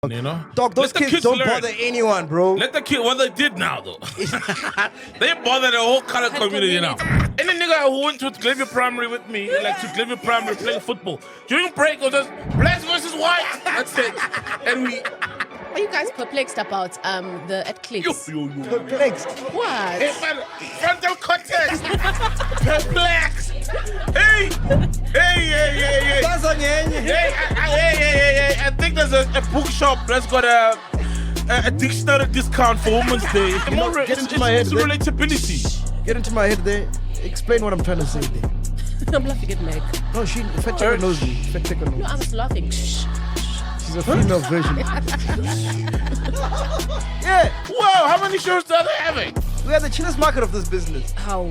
You know, Dog, those kids don't bother anyone, bro. Let the kid. Well, they did now though. They bother the whole color community now. Any nigga who went to Glenview Primary with me, like to Glenview Primary playing football during break, it was just blacks versus white. That's it. And we. Are you guys perplexed about the at clicks? Perplexed. What? Hey, man, frontal context. Perplexed. Hey. That's on Hey, I think there's a bookshop that's got a dictionary discount for Women's Day. Get into my head. It's relatability. Get into my head there. Explain what I'm trying to say there. I'm laughing at Meg. No, Fat Checker knows me. Fat Checker knows. No, I was laughing. Shh. She's a female version. Yeah. Whoa, how many shows are they having? We are the chillest market of this business. How?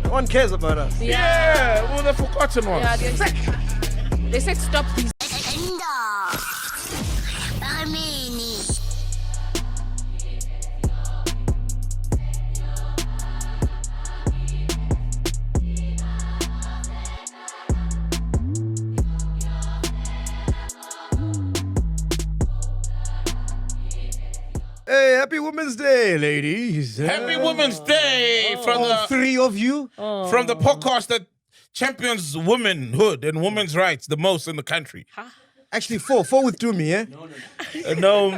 No one cares about us. Yeah, well, the forgotten ones. Yeah, they said stop these. Hey, happy Women's Day, ladies. Happy Women's Day from All three of you. from the podcast that champions womanhood and women's rights the most in the country. Actually, four withdrew me, eh? No,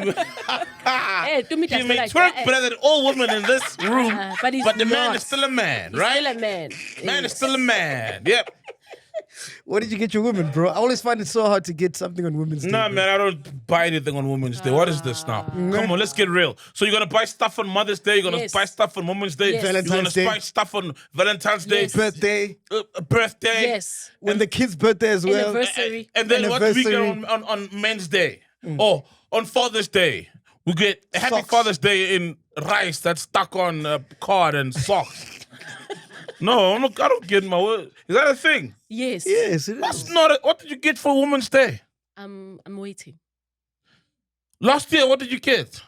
Hey, to me, he may twerk better than all women in this room, but he's but the man not. is still a man, He's right? still a man. Man is still a man. Yep. Where did you get your women, bro? I always find it so hard to get something on Women's Day. Nah, bro. man, I don't buy anything on Women's Day. What is this now? Come on, let's get real. So you're gonna buy stuff on Mother's Day. You're gonna Yes. buy stuff on Women's Day. Yes. You're Valentine's gonna Day. buy stuff on Valentine's Day, Yes. Birthday. birthday. Yes. When the kid's birthday as well. Anniversary. And then what do we get Anniversary. on Men's Day? Oh, on Father's Day, we get a Happy Socks. Father's Day in rice that's stuck on a card and socks. No, I don't get my word. Is that a thing? Yes. Yes, it That's is. not. What did you get for Women's Day? I'm waiting. Last year, what did you get?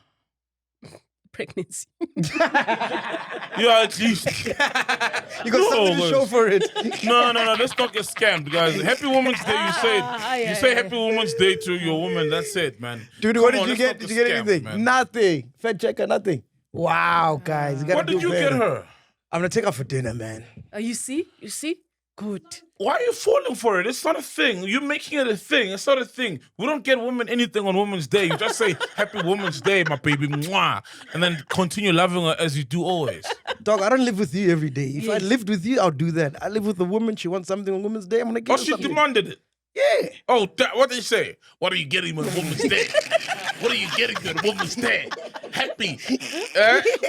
Pregnancy. Yeah, at least. You got No, something to man. show for it. No, let's not get scammed, guys. Happy Women's Day, you say it. You say Happy Women's Day to your woman, that's it, man. Dude, Come what on, did you let's get? not Did you get scammed, anything? man. Nothing. Fat Checker, nothing. Wow, guys. You gotta What did do you better. get her? I'm gonna take her for dinner, man. Oh, you see? Good. Why are you falling for it? It's not a thing. You're making it a thing. It's not a thing. We don't get women anything on Women's Day. You just say, Happy Women's Day, my baby, mwah, and then continue loving her as you do always. Dog, I don't live with you every day. If I lived with you, I'll do that. I live with a woman. She wants something on Women's Day. I'm gonna give Oh, her she something. demanded it. Yeah. Oh, what did you say? What are you getting on Women's Day? What are you getting on Women's Day? Happy.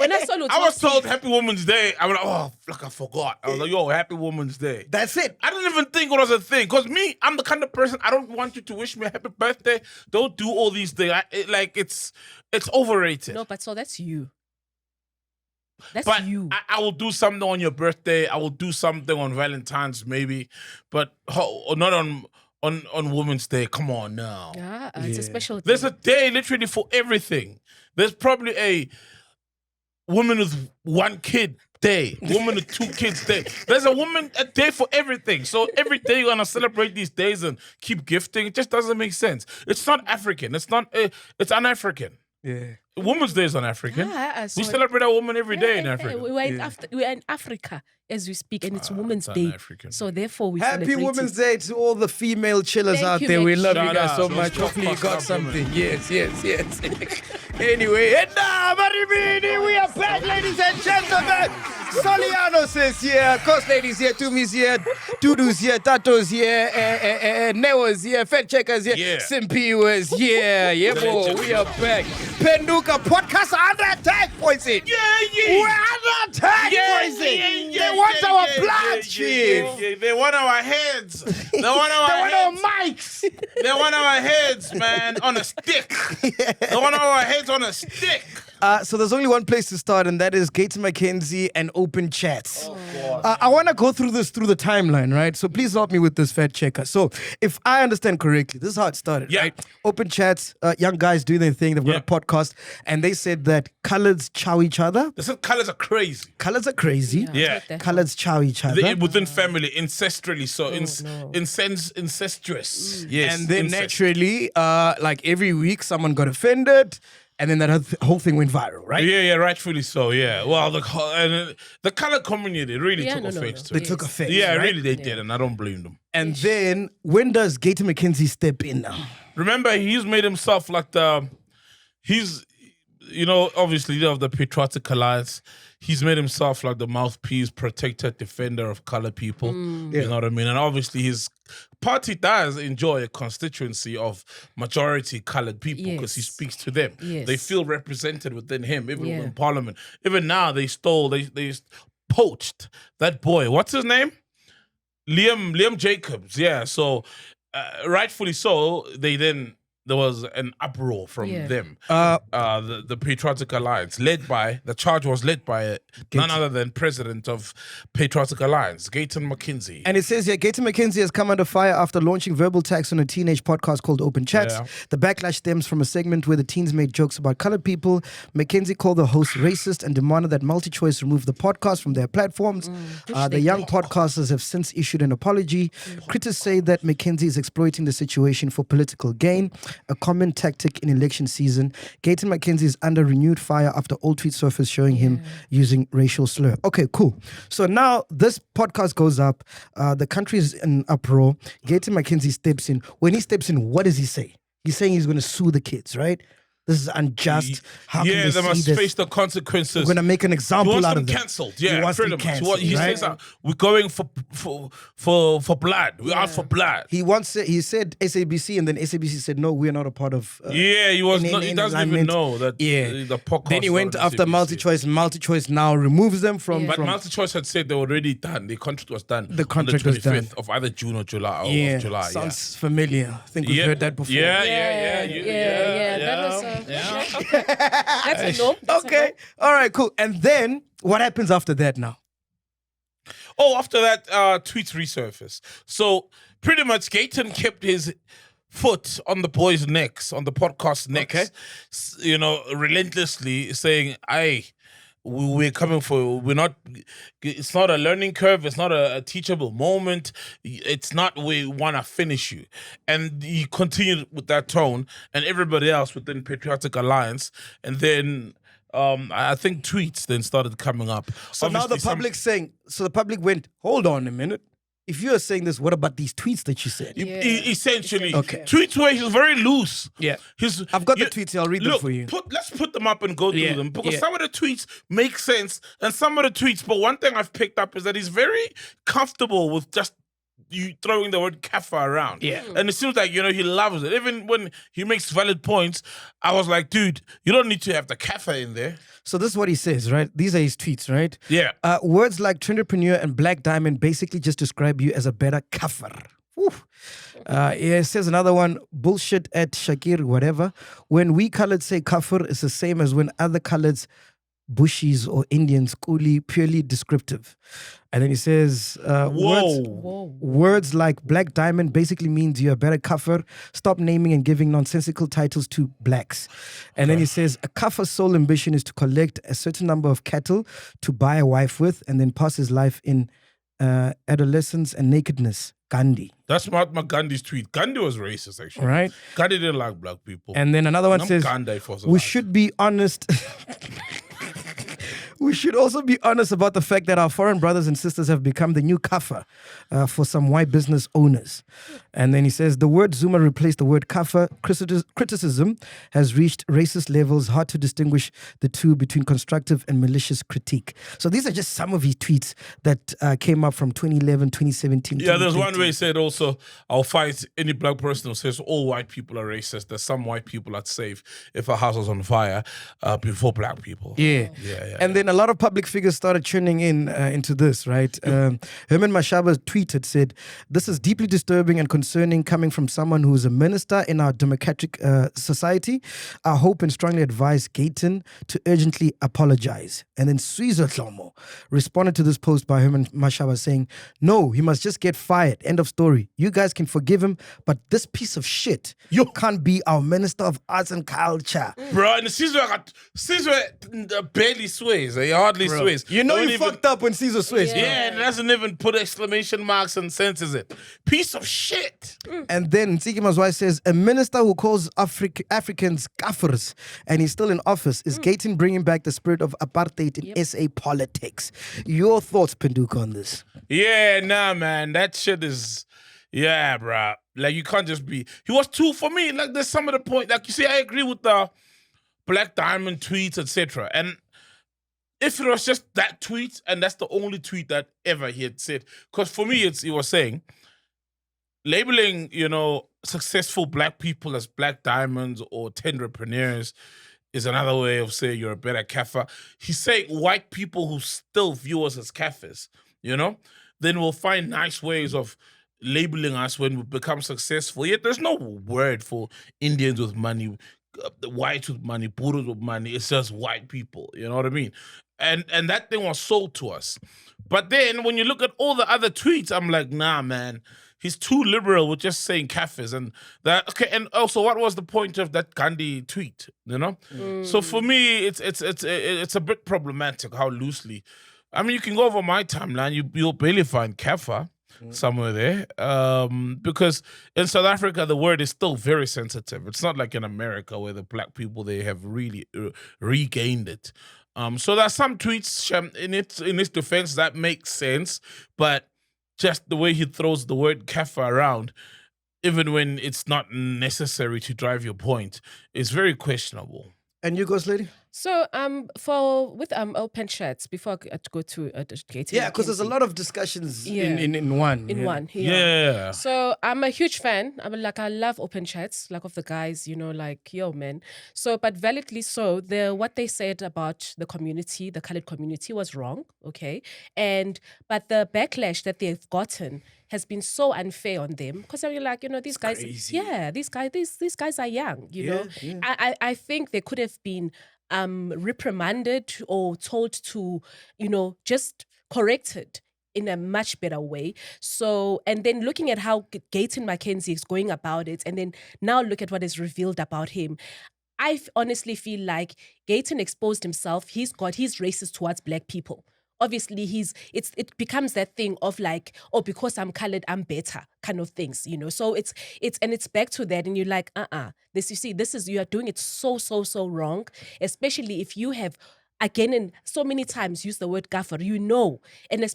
When I saw Lutfi, I was told Happy Women's Day. I was like, oh, like I forgot. I was like, yo, Happy Women's Day. That's it. I didn't even think it was a thing. Because me, I'm the kind of person, I don't want you to wish me a happy birthday. Don't do all these things. It's overrated. No, but so that's you. That's But you. I will do something on your birthday. I will do something on Valentine's maybe. But not on Women's Day. Come on now. It's a special day. There's a day literally for everything. There's probably a woman with one kid day, woman with two kids day. There's a day for everything. So every day you're gonna celebrate these days and keep gifting. It just doesn't make sense. It's not African. It's un-African. Yeah. Women's Day is un-African. So We celebrate our woman every day in Africa. We're in Africa as we speak, and it's Women's Day. un-African. So therefore, we Happy celebrate Women's it. Day to all the female chillers Thank out you, there. We Mac. love you Shout guys out. so Those much. Hopefully you podcasts got are something. women. Yes. Anyway, and now, Marimini, we are back, ladies and gentlemen. Solianos is here, Coast Ladies here, Tumi's here, Dudu's here, Tato's here, Neo's here, Fat Checker's here, Yeah. Simpi was here. Yeah, boy, we are back. Penduka podcast under attack, boys. We're under attack, boys. They want our blood, chief. They want our heads. They want our They want our heads. mics. They want our heads, man, on a stick. They want our heads on a stick. So there's only one place to start, and that is Gayton, McKenzie, and open chats. Oh, I want to go through this through the timeline, right? So please help me with this fact checker. So if I understand correctly, this is how it started, Yeah. right? Open chats, young guys doing their thing. They've got a podcast, and they said that coloreds chow each other. They said colors are crazy. Colors are crazy. Yeah. Coloreds chow each other. Within family, incestually, so no. incestuous. Yes. And then incest. naturally, like every week, someone got offended, and then that whole thing went viral, right? Yeah, rightfully so. Yeah. Well, the color community really Yeah, took no, no, offense no. to They it. took offense. Yeah, right? really they did, and I don't blame them. And then when does Gayton McKenzie step in now? Remember, he's made himself like obviously of the Patriotic Alliance. He's made himself like the mouthpiece, protector, defender of colored people. You know what I mean? And obviously his party does enjoy a constituency of majority colored people because he Yes. speaks to them. Yes. They feel represented within him, even Yeah. in Parliament. Even now, they poached that boy. What's his name? Liam Jacobs. Yeah. So rightfully so, there was an uproar from them. The Patriotic Alliance, the charge was led by none other than President of Patriotic Alliance, Gayton McKenzie. And it says here, Gayton McKenzie has come under fire after launching verbal attacks on a teenage podcast called Open Chats. Yeah. The backlash stems from a segment where the teens made jokes about colored people. McKenzie called the host racist and demanded that MultiChoice remove the podcast from their platforms. The young podcasters have since issued an apology. Critics say that McKenzie is exploiting the situation for political gain, a common tactic in election season. Gayton McKenzie is under renewed fire after old tweets surfaced showing him using racial slur. Okay, cool. So now this podcast goes up. The country is in uproar. Gayton McKenzie steps in. When he steps in, what does he say? He's saying he's going to sue the kids, right? This is unjust. How can they see must this? face the consequences. We're going to make an He example wants out them of them. cancelled. He Yeah, wants them pretty much. cancelled, What he right? says, we're going for blood. We're out for blood. He said SABC, and then SABC said, no, we're not a part of... He was in- not. He in doesn't even alignment. know that the podcast. Then he went started after CBC. MultiChoice. MultiChoice now removes them from... Yeah. But MultiChoice had said they were already done. The contract was done. The contract on was the done. 25th of either June or July. Or Yeah, of July. sounds familiar. I think we've heard that before. Yeah. That was that's a no. That's a Okay. All right, cool. And then what happens after that now? Oh, after that, tweets resurfaced. So pretty much Gayton kept his foot on the boys' necks, on the podcast necks, Okay. Relentlessly saying, we're coming for, it's not a learning curve, it's not a teachable moment, it's not we want to finish you. And he continued with that tone, and everybody else within Patriotic Alliance, and then I think tweets then started coming up. So now the public went, hold on a minute. If you're saying this, what about these tweets that you said? Essentially, Okay. tweets where he's very loose. Yeah. I've got the You- tweets here. I'll read them Look, for you. let's put them up and go through Yeah, them because yeah. some of the tweets make sense and some of the tweets. But one thing I've picked up is that he's very comfortable with just you throwing the word kafa around. Yeah. And it seems like, he loves it. Even when he makes valid points, I was like, dude, you don't need to have the kafa in there. So this is what he says, right? These are his tweets, right? Yeah. Words like Trenderpreneur and Black Diamond basically just describe you as a better kafir. It says another one, bullshit at Shakir, whatever. When we colored say kafir, it's the same as when other coloreds, Bushis or Indians, purely descriptive. And then he says, words like Black Diamond basically means you're a better kafir. Stop naming and giving nonsensical titles to blacks. And then he says, a kafir's sole ambition is to collect a certain number of cattle to buy a wife with and then pass his life in adolescence and nakedness. Gandhi. That's Mahatma Gandhi's tweet. Gandhi was racist, actually. Right? Gandhi didn't like black people. And then another one Nam says, Gandhi for we should be honest. We should also be honest about the fact that our foreign brothers and sisters have become the new kafir for some white business owners. And then he says, the word Zuma replaced the word kafir. Criticism has reached racist levels, hard to distinguish the two between constructive and malicious critique. So these are just some of his tweets that came up from 2011, 2017. Yeah, there's one where he said also, I'll fight any black person who says all white people are racist. There's some white people I'd save if a house was on fire before black people. Yeah. And then then a lot of public figures started tuning in into this, right? Herman Mashaba tweeted, said, "This is deeply disturbing and concerning coming from someone who is a minister in our democratic society. I hope and strongly advise Gayton to urgently apologize." And then Suizo Tlomo responded to this post by Herman Mashaba saying, "No, he must just get fired. End of story. You guys can forgive him, but this piece of shit can't be our Minister of Arts and Culture." Bro, and Caesar barely swears. He hardly swears. You know Don't you even, fucked up when Caesar swears. Yeah, and doesn't even put exclamation marks and censors it. Piece of shit. And then Tsiki Mazwai says, "A minister who calls Africans kafirs and he's still in office is Gayton bringing back the spirit of apartheid in SA politics." Your thoughts, Penduka, on this? Yeah, nah, man. That shit is... Yeah, bro. Like, you can't just be... He was too... For me, like, there's some of the point... Like, you see, I agree with the Black Diamond tweets, etc. And if it was just that tweet, and that's the only tweet that ever he had said... Because for me, he was saying... Labeling, successful black people as black diamonds or tenderpreneurs is another way of saying you're a better kafir. He's saying white people who still view us as kafirs, then we'll find nice ways of labeling us when we become successful. Yet there's no word for Indians with money, whites with money, Buddhas with money. It's just white people, you know what I mean? And that thing was sold to us. But then when you look at all the other tweets, I'm like, nah, man. He's too liberal with just saying kafirs and that. Okay, and also, what was the point of that Gandhi tweet? So for me, it's a bit problematic how loosely. I mean, you can go over my timeline. You'll barely find kafir somewhere there, because in South Africa the word is still very sensitive. It's not like in America where the black people they have really regained it. So there's some tweets in its defense that make sense, but just the way he throws the word kafir around, even when it's not necessary to drive your point, is very questionable. And you, Ghost Lady? So with open chats, before I go to Gayton. Yeah, because there's a lot of discussions in one. One. Yeah. So I'm a huge fan. I love open chats, like of the guys, yo, man. So, but validly so, what they said about the community, the colored community, was wrong. Okay, but the backlash that they've gotten has been so unfair on them, because they're like, these guys, crazy. these guys are young. Yeah. I think they could have been reprimanded or told to, just corrected in a much better way. So, and then looking at how Gayton McKenzie is going about it, and then now look at what is revealed about him. I honestly feel like Gayton exposed himself. He's racist towards black people. Obviously, it becomes that thing of like, oh, because I'm colored, I'm better kind of things, So it's back to that, and you're like, you are doing it so wrong, especially if you have, again, and so many times use the word gaffer, and it's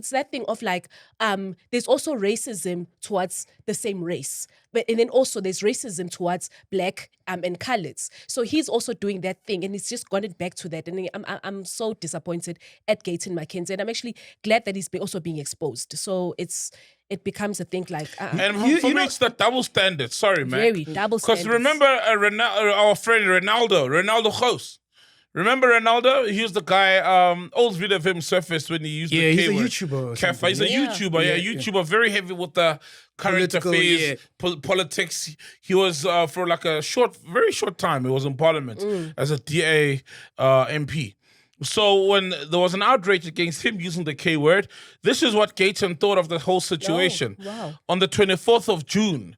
that thing of like, there's also racism towards the same race, and then also there's racism towards black and coloreds. So he's also doing that thing, and he's just gone it back to that. And I'm so disappointed at Gayton McKenzie, and I'm actually glad that he's also being exposed. So it becomes a thing like... And for me, it's the double standard. Sorry, man. Very double standard. Because remember our friend Ronaldo Ghost. Remember Ronaldo? He was the guy, old video of him surfaced when he used the K word. He's a YouTuber. He's a YouTuber, YouTuber, very heavy with the current affairs, politics. He was, for like a very short time, he was in parliament as a DA MP. So when there was an outrage against him using the K word, this is what Gayton thought of the whole situation. Wow. On the 24th of June,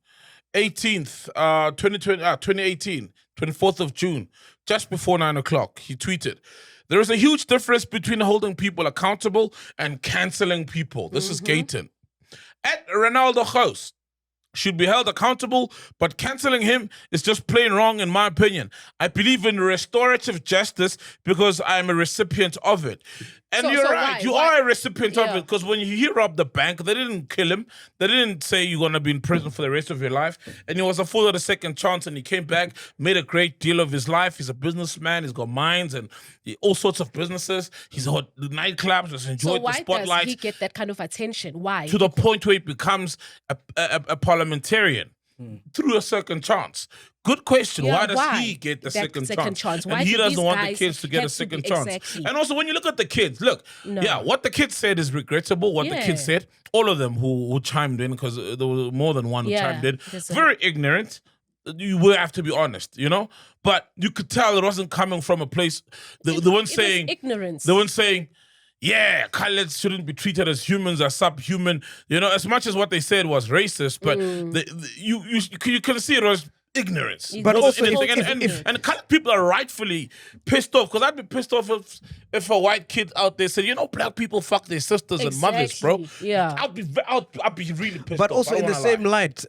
2018, 24th of June, just before 9 o'clock, he tweeted, "There is a huge difference between holding people accountable and cancelling people." This is Gayton. At Ronaldo Host should be held accountable, but cancelling him is just plain wrong in my opinion. I believe in restorative justice because I'm a recipient of it. And So you're why? right, you Why? are a recipient of Yeah. it, because when he robbed the bank, they didn't kill him. They didn't say you're going to be in prison for the rest of your life. And he was afforded a second chance, and he came back, made a great deal of his life. He's a businessman. He's got mines and all sorts of businesses. He's got the nightclubs, just So enjoyed the why does spotlight he get that kind of attention? Why? to the point where he becomes a parliamentarian through a second chance. Good question. Yeah, Why does why? he get the That second second chance? chance. And Why he do doesn't these want the guys kids to get a have to second be- chance. exactly. And also, when you look at the kids, look, No. yeah, what the kids said is regrettable. What the Yeah. kids said, all of them who chimed in, because there was more than one who Yeah, chimed in, there's a- very ignorant. You will have to be honest, you know? But you could tell it wasn't coming from a place. They weren't It was saying, ignorance. they weren't saying, yeah, coloureds shouldn't be treated as humans, as subhuman. You know, as much as what they said was racist, but you can see it was ignorance. But more than also anything. And coloured people are rightfully pissed off, because I'd be pissed off if a white kid out there said, you know, black people fuck their sisters and mothers, bro. Exactly, yeah. I'd be really pissed But off. also I in don't the wanna same lie. light,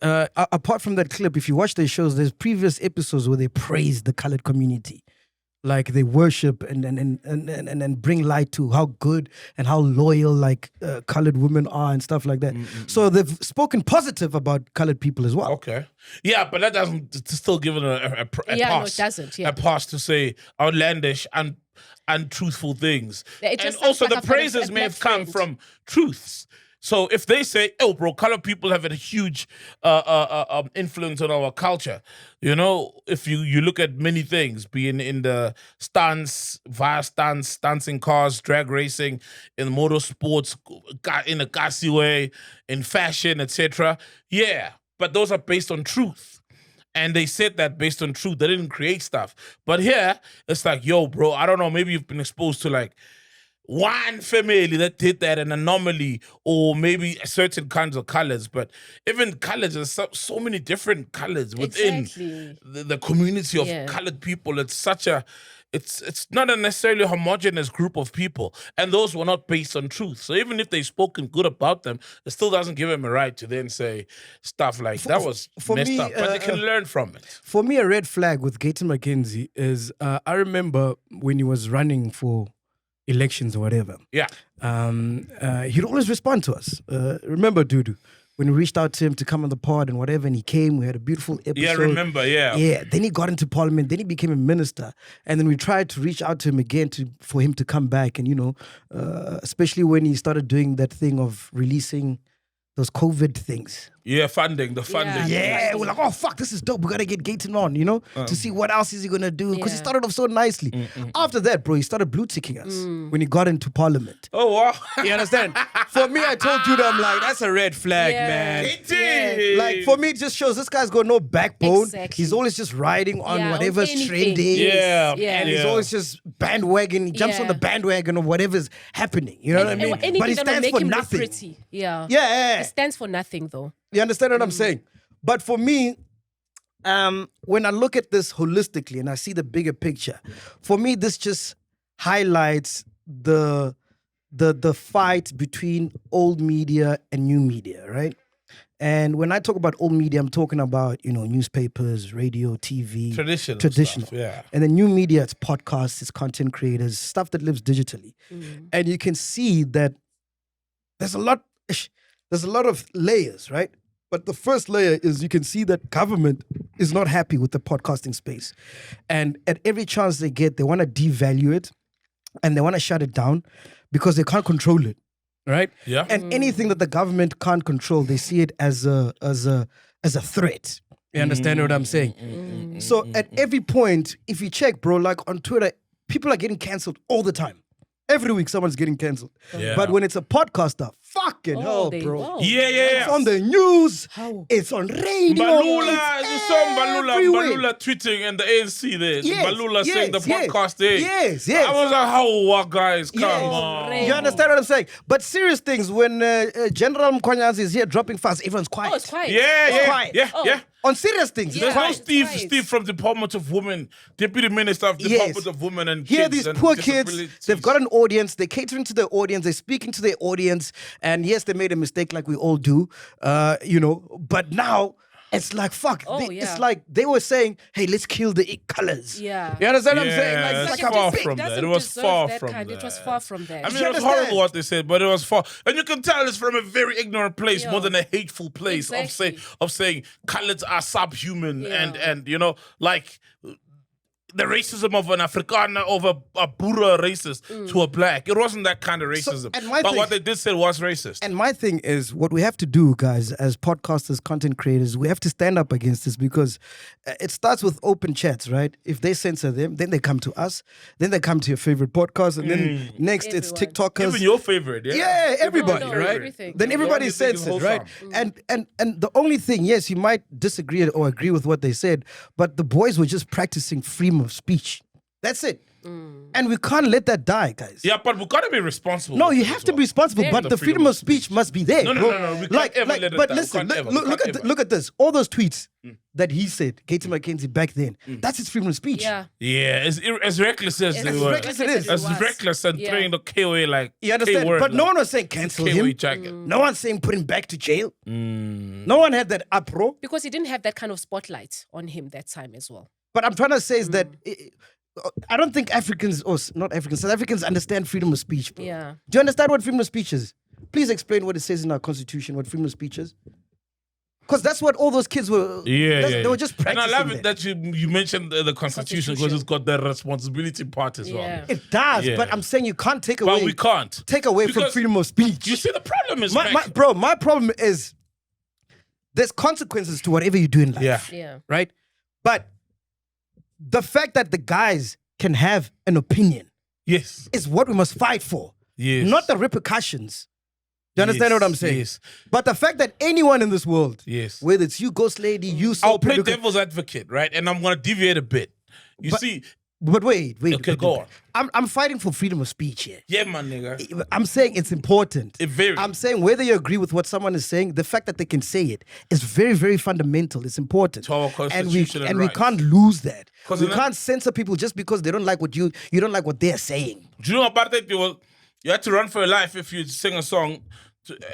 apart from that clip, if you watch their shows, there's previous episodes where they praise the colored community. Like they worship and bring light to how good and how loyal like colored women are and stuff like that. So they've spoken positive about colored people as well. Okay. Yeah, but that doesn't it's still give it a Yeah, no, pass. it doesn't, yeah. A pass to say outlandish and untruthful things. It And just also sounds like the I've had a praises may black have come friend. from truths. So if they say, "Oh, bro, colored people have a huge influence on our culture," you know, if you look at many things, being in the stunts in cars, drag racing, in motorsports, in a gassy way, in fashion, etc. Yeah, but those are based on truth. And they said that based on truth. They didn't create stuff. But here, it's like, yo, bro, I don't know, maybe you've been exposed to like one family that did that, an anomaly, or maybe certain kinds of colors. But even colors, there's so many different colors within Exactly. the community of Yeah. colored people. It's such a, it's not a necessarily homogenous group of people, and those were not based on truth. So even if they've spoken good about them, it still doesn't give them a right to then say stuff like that was for messed me, up. But they can learn from it. For me, a red flag with Gayton McKenzie is I remember when he was running for elections or whatever. Yeah. He'd always respond to us. Remember, Dudu, when we reached out to him to come on the pod and whatever, and he came, we had a beautiful episode. Yeah, remember, yeah. Yeah, then he got into parliament, then he became a minister, and then we tried to reach out to him again for him to come back, and you know, especially when he started doing that thing of releasing those COVID things. Yeah, the funding. Yeah, we're like, oh fuck, this is dope. We gotta get Gayton on, you know, to see what else is he gonna do. Because he Yeah. started off so nicely. After that, bro, he started blue ticking us when he got into parliament. Oh, wow. You understand? For me, I told you that I'm like, that's a red flag, Yeah. man. It is. Like for me, it just shows this guy's got no backbone. Exactly. He's always just riding on Yeah, on whatever's anything. trending. Yeah. Yeah. And he's Yeah. always just bandwagon. He jumps on Yeah. the bandwagon of whatever's happening. You know what I mean? Anything But he that will stands make for him look nothing. pretty. Yeah. Yeah. It stands for nothing though. You understand what I'm saying? But for me, when I look at this holistically and I see the bigger picture, for me, this just highlights the fight between old media and new media, right? And when I talk about old media, I'm talking about, you know, newspapers, radio, TV. Traditional. Stuff, yeah. And then new media, it's podcasts, it's content creators, stuff that lives digitally. And you can see that there's a lot of layers, right? But the first layer is you can see that government is not happy with the podcasting space. And at every chance they get, they want to devalue it and they want to shut it down because they can't control it, right? Yeah. And anything that the government can't control, they see it as a threat. You understand what I'm saying? So at every point, if you check, bro, like on Twitter, people are getting canceled all the time. Every week someone's getting canceled. Yeah. But when it's a podcaster, fucking hell, bro. Yeah. It's on the news. How? It's on radio. Balula, you it's saw everywhere. Balula tweeting and the ANC there. Yes, Balula saying the yes, podcast there. yes. I was like, how, guys, come Yes. on. You understand what I'm saying? But serious things, when General Mckenzie is here dropping fast, everyone's quiet. Oh, it's quiet. Yeah. Oh. On serious things, Yeah. it's There's no quiet. Steve from Department of Women, Deputy Minister of Department of Women and Here, Kids these and poor kids, Disabilities. they've got an audience, they're catering to their audience, they're speaking to their audience, and yes, they made a mistake like we all do, you know, but now it's like, fuck. Oh, It's yeah. like they were saying, hey, let's kill the colors. Yeah. You understand what I'm saying? Yeah, Like, it's it's far like a from doesn't that. It was deserve far that from kind. that. It was far from that. I mean, You it was understand? horrible what they said, but it was far. And you can tell it's from a very ignorant place Yeah. more than a hateful place Exactly. of saying coloreds are subhuman Yeah. and you know, like the racism of an Afrikaner, of a Boer racist to a black. It wasn't that kind of racism. But what they did say was racist. And my thing is, what we have to do, guys, as podcasters, content creators, we have to stand up against this because it starts with open chats, right? If they censor them, then they come to us, then they come to your favorite podcast, and then next it's TikTokers. Even your favorite, yeah? Yeah, everybody, right? Everything. Then everybody's censored, right? And the only thing, yes, you might disagree or agree with what they said, but the boys were just practicing freedom of speech. That's it. And we can't let that die, guys. Yeah, but we gotta be responsible. No, you have to be responsible, but the freedom of speech must be there. No. We can't ever let it but down. listen, look at this. All those tweets that he said, Gayton McKenzie back then, that's his freedom of speech. Yeah. Yeah, as reckless as they were. Reckless it is. As reckless and throwing the KOA like You understand? K-word, But no like one was saying cancel KOA him. jacket. No one saying put him back to jail. No one had that uproar. Because he didn't have that kind of spotlight on him that time as well. But I'm trying to say is that I don't think Africans, or not Africans, South Africans understand freedom of speech, bro. Yeah. Do you understand what freedom of speech is? Please explain what it says in our constitution, what freedom of speech is. Because that's what all those kids were. They were just practicing. And I love it that you mentioned the constitution because it's got the responsibility part as well. Yeah. It does, but I'm saying you can't take away. But we can't. Take away from Because freedom of speech. You see, the problem is my problem is there's consequences to whatever you do in life. Yeah. Right? But the fact that the guys can have an opinion yes, is what we must fight for. yes, Not the repercussions. Do you understand what I'm saying? Yes. But the fact that anyone in this world, Yes. whether it's you, Ghost Lady, you, I'll play Soul, devil's advocate, right? And I'm gonna deviate a bit. You see, But wait. Okay, go on. I'm fighting for freedom of speech here. yeah, my nigga. I'm saying it's important. It varies. I'm saying whether you agree with what someone is saying, the fact that they can say it is very, very fundamental. It's important. To our constitution and we rights. can't lose that. 'Cause We in can't censor people just because they don't like what you don't like what they're saying. Do you know about that? You had to run for your life if you sing a song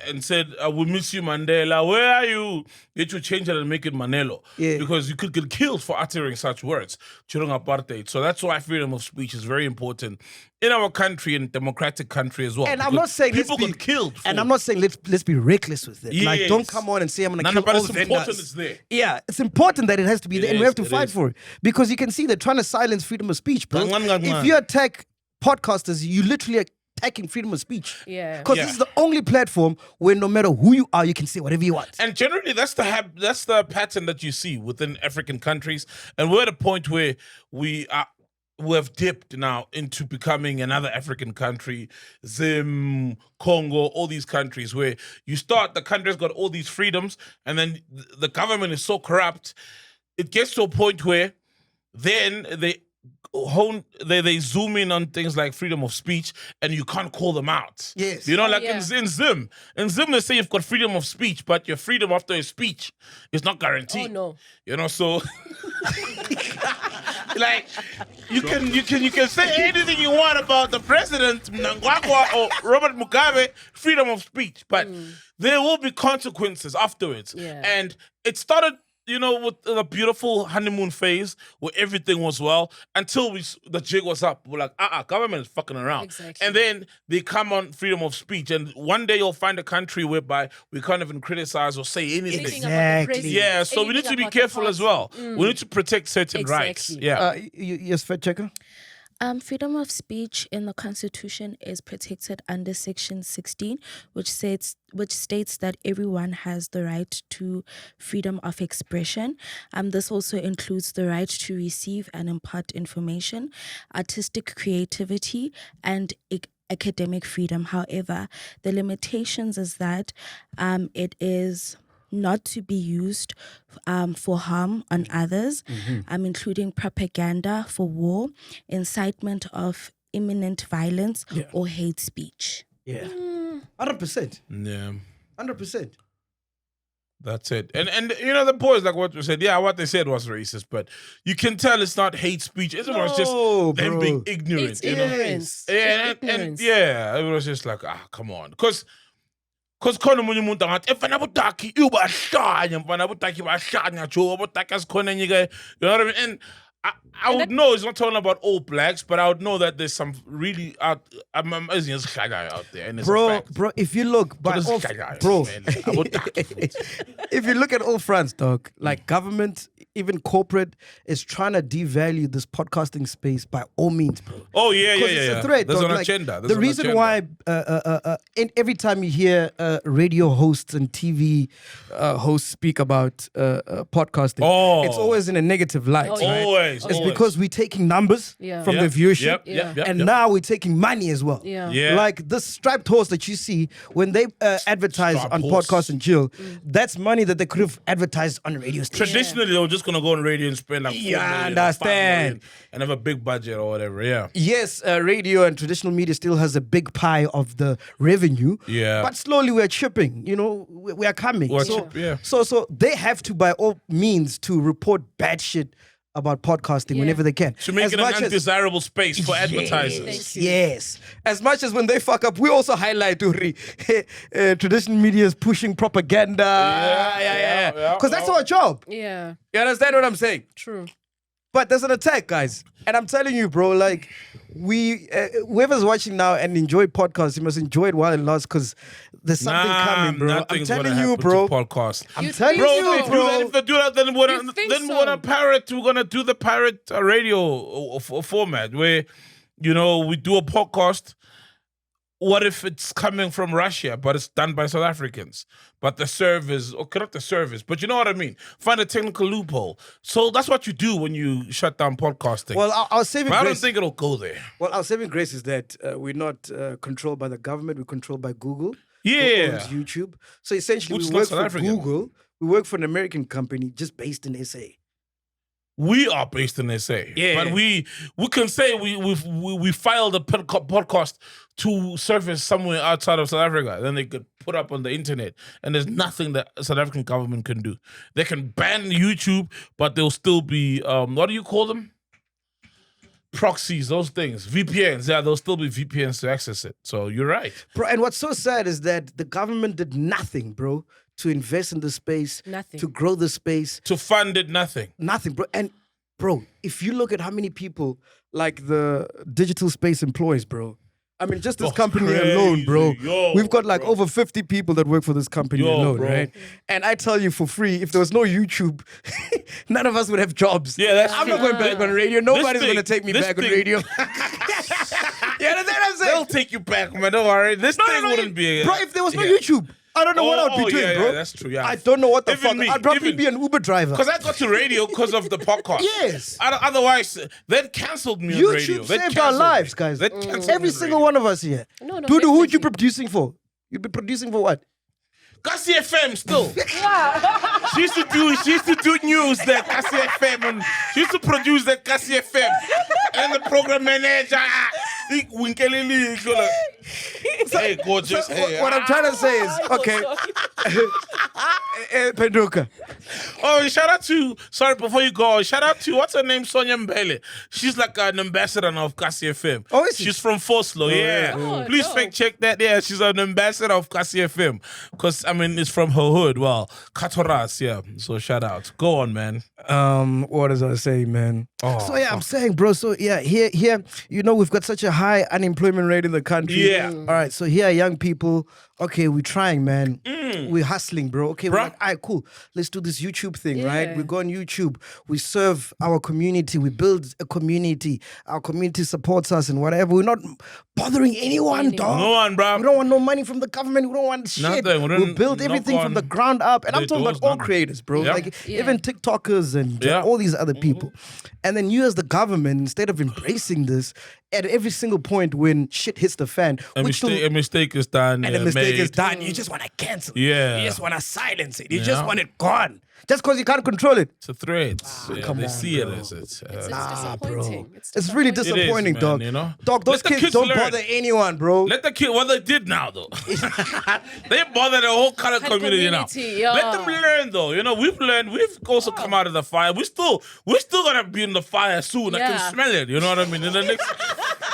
and said, I will miss you, Mandela. Where are you? You had to change it and make it Manelo. Yeah. Because you could get killed for uttering such words during apartheid. So that's why freedom of speech is very important in our country, in democratic country as well. And I'm Because not saying people get killed. And I'm not saying let's be reckless with it. Like, Yes. don't come on and say I'm gonna kill but all it's vendors. important it's there. Yeah, it's important that it has to be It there, and we is, have to it fight is. for it because you can see they're trying to silence freedom of speech, bro. Ngan. If you attack podcasters, you literally attacking freedom of speech. Yeah. Because this is the only platform where no matter who you are, you can say whatever you want. And generally, that's the pattern that you see within African countries. And we're at a point where we have dipped now into becoming another African country, Zim, Congo, all these countries where the country's got all these freedoms, and then the government is so corrupt, it gets to a point where then they zoom in on things like freedom of speech and you can't call them out. Yes. You know, like Yeah. in Zim. In Zim, they say you've got freedom of speech, but your freedom after a speech is not guaranteed. Oh, no. You know, so like you can say anything you want about the president, Mnangagwa or Robert Mugabe, freedom of speech, but there will be consequences afterwards. Yeah. And it started, you know, with the beautiful honeymoon phase where everything was well until the jig was up. We're like, government is fucking around. Exactly. And then they come on freedom of speech. And one day you'll find a country whereby we can't even criticize or say anything. Anything about the Exactly. president, Yeah, so we need anything to be about the careful as well. party. We need to protect certain rights. Exactly. Yeah. Yes, fact checker. Freedom of speech in the Constitution is protected under Section 16, which states that everyone has the right to freedom of expression. This also includes the right to receive and impart information, artistic creativity, and academic freedom. However, the limitations is that it is not to be used for harm on others, including propaganda for war, incitement of imminent violence, or hate speech. Yeah. 100%. Yeah. 100%. That's it. And you know, the boys, like what we said, what they said was racist, but you can tell it's not hate speech. It was just them bro. being ignorant, It's you know? ignorance. Yeah, It's ignorance. it was just like, come on. Because khona omunye umuntu angathi mfana butaki ubahlanya mfana butaki bahlanya jo butaki asikhona enyike, you know what I mean? And I would know it's not talking about all blacks, but I would know that there's some really amazing out there. And it's a fact. Bro, if you look, if you look at all fronts, dog, like government, even corporate is trying to devalue this podcasting space by all means, bro. Oh yeah, yeah, It's yeah. a threat. There's dog. an Like, agenda. There's the an reason agenda. why every time you hear radio hosts and TV hosts speak about podcasting, it's always in a negative light. Oh, right? yeah. Always. It's because we're taking numbers from the viewership, and now we're taking money as well. Yeah. Like this striped horse that you see when they advertise Striped on horse. Podcast and Chill, that's money that they could have advertised on a radio station. Traditionally, they were just gonna go on radio and spend like 4 Yeah, million, understand. 5 million and have a big budget or whatever. Yeah. Yes, radio and traditional media still has a big pie of the revenue. Yeah. But slowly we're chipping. You know, we are coming. So they have to, by all means, to report bad shit about podcasting whenever they can. To make it an undesirable space for advertisers. Thank you. Yes. As much as when they fuck up, we also highlight traditional media is pushing propaganda. Yeah. Because that's our job. Yeah. You understand what I'm saying? True. But there's an attack, guys. And I'm telling you, bro, like, whoever's watching now and enjoy podcasts, you must enjoy it while it lasts because there's something coming, bro. I'm nothing's telling gonna you, happen bro. to podcast. I'm You telling think you, so? bro. If they do that, then we're You think gonna so? we're gonna do the pirate radio format where, we do a podcast. What if it's coming from Russia, but it's done by South Africans? But the service, okay, not the service, but you know what I mean? Find a technical loophole. So that's what you do when you shut down podcasting. Well, our saving But I don't grace. think it'll go there. Well, our saving grace is that we're not controlled by the government. We're controlled by Google. Yeah. Who owns YouTube. So essentially, Which is we not work South for African. Google. We work for an American company just based in SA. We are based in SA, but we can say we filed a podcast to surface somewhere outside of South Africa. Then they could put up on the internet, and there's nothing that South African government can do. They can ban YouTube, but there'll still be what do you call them? Proxies, those things, VPNs. Yeah, there'll still be VPNs to access it. So you're right, Bro, and what's so sad is that the government did nothing, bro, to invest in the space, Nothing. to grow the space. to fund it, nothing. Nothing, bro. And bro, if you look at how many people like the digital space employs, bro. I mean, just this That's company crazy. alone, bro. Yo, We've got like bro. over 50 people that work for this company Yo, alone, bro. right? And I tell you for free, if there was no YouTube, none of us would have jobs. Yeah, that's I'm true. not going back on radio. Nobody's thing- going to take me this back on thing- radio. You understand what I'm saying? They'll take you back, man. Don't worry. This thing No, wouldn't be. Bro, if there was no Yeah. YouTube, I don't know what I would be doing, yeah, bro. yeah, that's true. Yeah, I don't know what the Even fuck. me, I'd probably even- be an Uber driver. Because I got to radio because of the podcast. Yes. Otherwise, they'd cancelled me on YouTube radio. They'd saved our cancelled lives, me. guys. They'd cancelled Every me on single radio. one of us here. No, Dude, who would you be definitely. producing for? You'd be producing for what? Kasi FM still. She used to do news there, Kasi FM. And she used to produce that Kasi FM. And the program manager. Hey, gorgeous. Hey, What I'm trying to say is, okay, Penduka. Oh, shout out to, sorry, before you go, shout out to, what's her name? Sonia Mbele. She's like an ambassador now of Kasi FM. Oh, is she? She's from Foslo, yeah. Oh, Please dope. fact check that. Yeah, she's an ambassador of Kasi FM. Because, I mean, it's from her hood. Well, Katoras, yeah. So shout out. Go on, man. What was I saying, man? Oh, So yeah, I'm saying, bro. So yeah, here, we've got such a high unemployment rate in the country. Yeah. All right. So here are young people. Okay, we're trying, man. We're hustling, bro. Okay, we're Bruh. like, all right, cool. Let's do this YouTube thing, right? Yeah. We go on YouTube. We serve our community. We build a community. Our community supports us and whatever. We're not bothering anyone, dog. No one, bro. We don't want no money from the government. We don't want shit. Nothing. We We'll don't build knock everything from on the ground up. And I'm the talking about doors, all nothing. creators, bro. Yeah. Like Yeah. even TikTokers and Yeah. all these other people. And then you as the government, instead of embracing this, at every single point when shit hits the fan, A mistake is done. and yeah, a mistake is made. done, you just want to cancel it. Yeah. You just want to silence it. You Yeah. just want it gone. Just because you can't control it. It's a threat. Yeah, come they on, see bro. it as it's. It's Nah, bro. disappointing. It's really It is, disappointing, man, dog. you know? Dog, those Let the kids kids don't learn. bother anyone, bro. Let the kid, what they did now though, they bother the whole color community now. community, Let them learn though. You know, we've learned. We've also come out of the fire. We're still gonna be in the fire soon. I Yeah. can smell it. You know what I mean?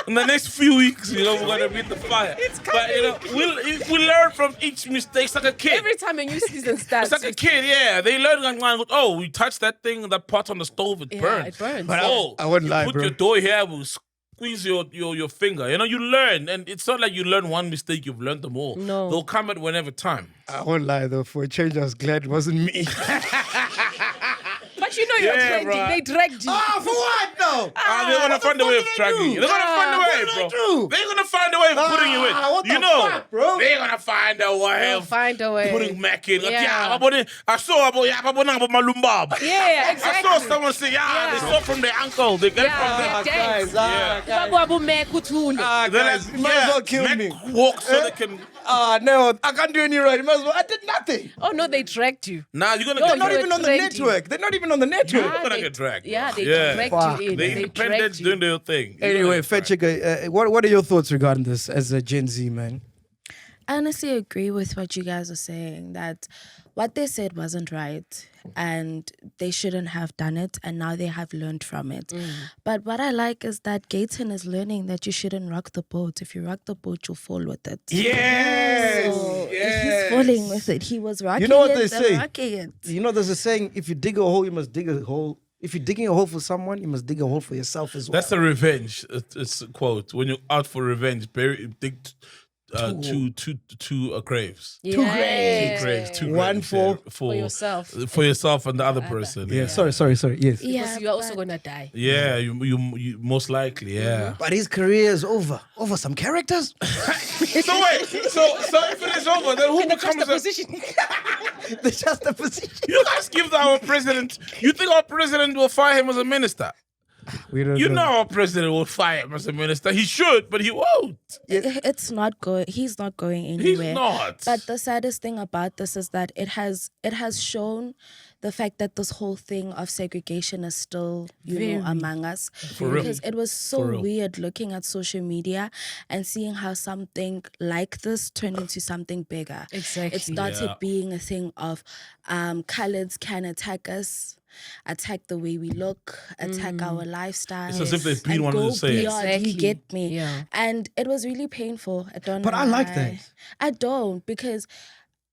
In the next few weeks, you know, we're gonna be in the fire. But you know, we learn from each mistake. It's like a kid. Every time a new season starts, It's like a kid, yeah. They learn and oh, we touch that thing, that pot on the stove, it Yeah, burns. it burns. But Oh, I wouldn't you lie, put bro. your dough here, we'll squeeze your finger. You know, you learn, and it's not like you learn one mistake, you've learned them all. No. They'll come at whenever time. I won't lie, though. For a change, I was glad it wasn't me. But You know you're Yeah, trending. bro. They dragged you. Ah, for what though? They're gonna find a way of fuck dragging did you. I They're gonna find a What way, did I bro. do? They're gonna find a way of putting you in. What the You know, fuck, bro? they're gonna find a way They'll of find a way. putting Mac in. Like, Yeah. I saw about Malumbab. Yeah, I exactly. saw someone say, they saw from their uncle. They got it from their Ah, Dance. guys, Yeah. Babu Mek Uthule. They're guys, like, you might as well kill Mac me. walk so they can. No, I can't do any right. You might as well. I did nothing. Oh no, they dragged you. Nah, you're gonna No, get They're not you even were on the trendy. network. They're not even on the network. You're gonna they- get dragged. Yeah, they Yeah. dragged Fuck. you in. The They independents dragged you. doing their thing. You're Anyway, gonna Fat get dragged. Chica, what are your thoughts regarding this as a Gen Z man? I honestly agree with what you guys are saying, that what they said wasn't right and they shouldn't have done it, and now they have learned from it. But what I like is that Gayton is learning that you shouldn't rock the boat. If you rock the boat, you'll fall with it. Yes. So he's falling with it. He was rocking know what it, they they're say? rocking it. You know, there's a saying: if you dig a hole, you must dig a hole. If you're digging a hole for someone, you must dig a hole for yourself as well. That's a revenge. It's a quote. When you're out for revenge, dig two graves. Yeah. Two graves. Two One graves, yeah, For yourself. For yourself and the other person. yeah. Sorry. Yes. Because Yeah, you're also but- gonna die. Yeah, you most likely, yeah. But his career is over some characters. So wait, so if it is over, then who becomes the position. That's just the position. You guys give our president. You think our president will fire him as a minister? We don't You know our president will fire him as a minister. He should, but he won't. It's not going. He's not going He's anywhere. not. But the saddest thing about this is that it has shown the fact that this whole thing of segregation is still, among us. For real. Because it was For so real. weird looking at social media and seeing how something like this turned into something bigger. Exactly. It started Yeah. being a thing of coloreds can attack us, attack the way we look, attack our lifestyle. It's as if they've been and wanted to go say it. beyond. Exactly. You get me? Yeah. And it was really painful. I don't But know I like why. that. I don't, because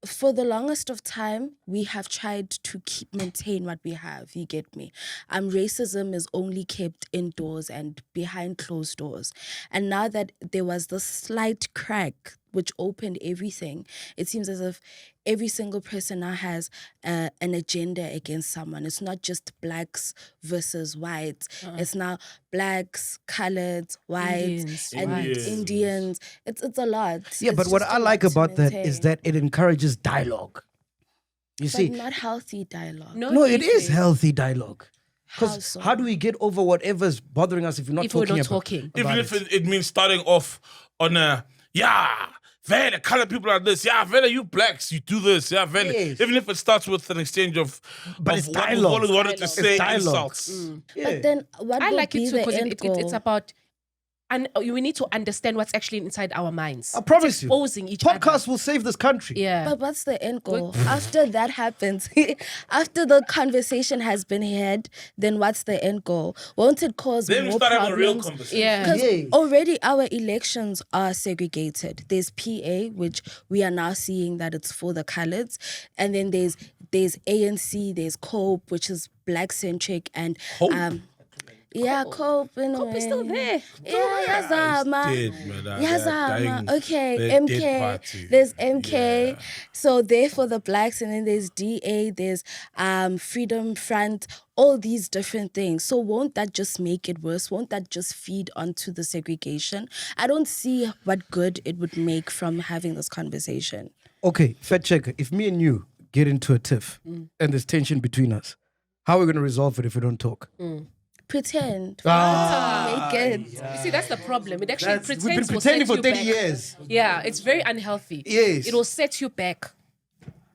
for the longest of time, we have tried to maintain what we have. You get me? Racism is only kept indoors and behind closed doors. And now that there was this slight crack which opened everything, it seems as if every single person now has an agenda against someone. It's not just blacks versus whites. It's now blacks, coloreds, whites, Indians, and whites. Indians. It's a lot. Yeah, It's but what just I a like lot to about that is maintain. that it encourages dialogue. You But see, not healthy dialogue. no, it is even. healthy dialogue. How Because so? how do we get over whatever's bothering us if we're not If we're talking not about talking. Even about if it means starting off on a Vele, colored people are this. Yeah, Vele, you blacks, you do this. Yeah, Vele. Yes. Even if it starts with an exchange of, But of it's what we dialogue. always wanted to It's say dialogue. insults. But then what I would like be it too the because end goal? it's about, and we need to understand what's actually inside our minds. I promise you, Exposing each other. podcasts will save this country. Yeah. But what's the end goal? After that happens, after the conversation has been had, then what's the end goal? Won't it cause Then we more start having a real problems? conversation. Yeah. Because Yeah. already our elections are segregated. There's PA, which we are now seeing that it's for the coloreds, and then there's ANC, there's COPE, which is black centric, and Hope? yeah, COPE. Cope is still there. Yeah, It's Yazama. dead, man. Yazama. Okay, They're dead MK. party. There's MK. Yeah. So there for the blacks, and then there's DA. There's Freedom Front. All these different things. So won't that just make it worse? Won't that just feed onto the segregation? I don't see what good it would make from having this conversation. Okay, fact checker. If me and you get into a tiff and there's tension between us, how are we going to resolve it if we don't talk? Pretend. Ah, Make it. You see, that's the problem. It actually We've been pretends will pretending set for you 30 back. years. Yeah, it's very unhealthy. Yes. It will set you back.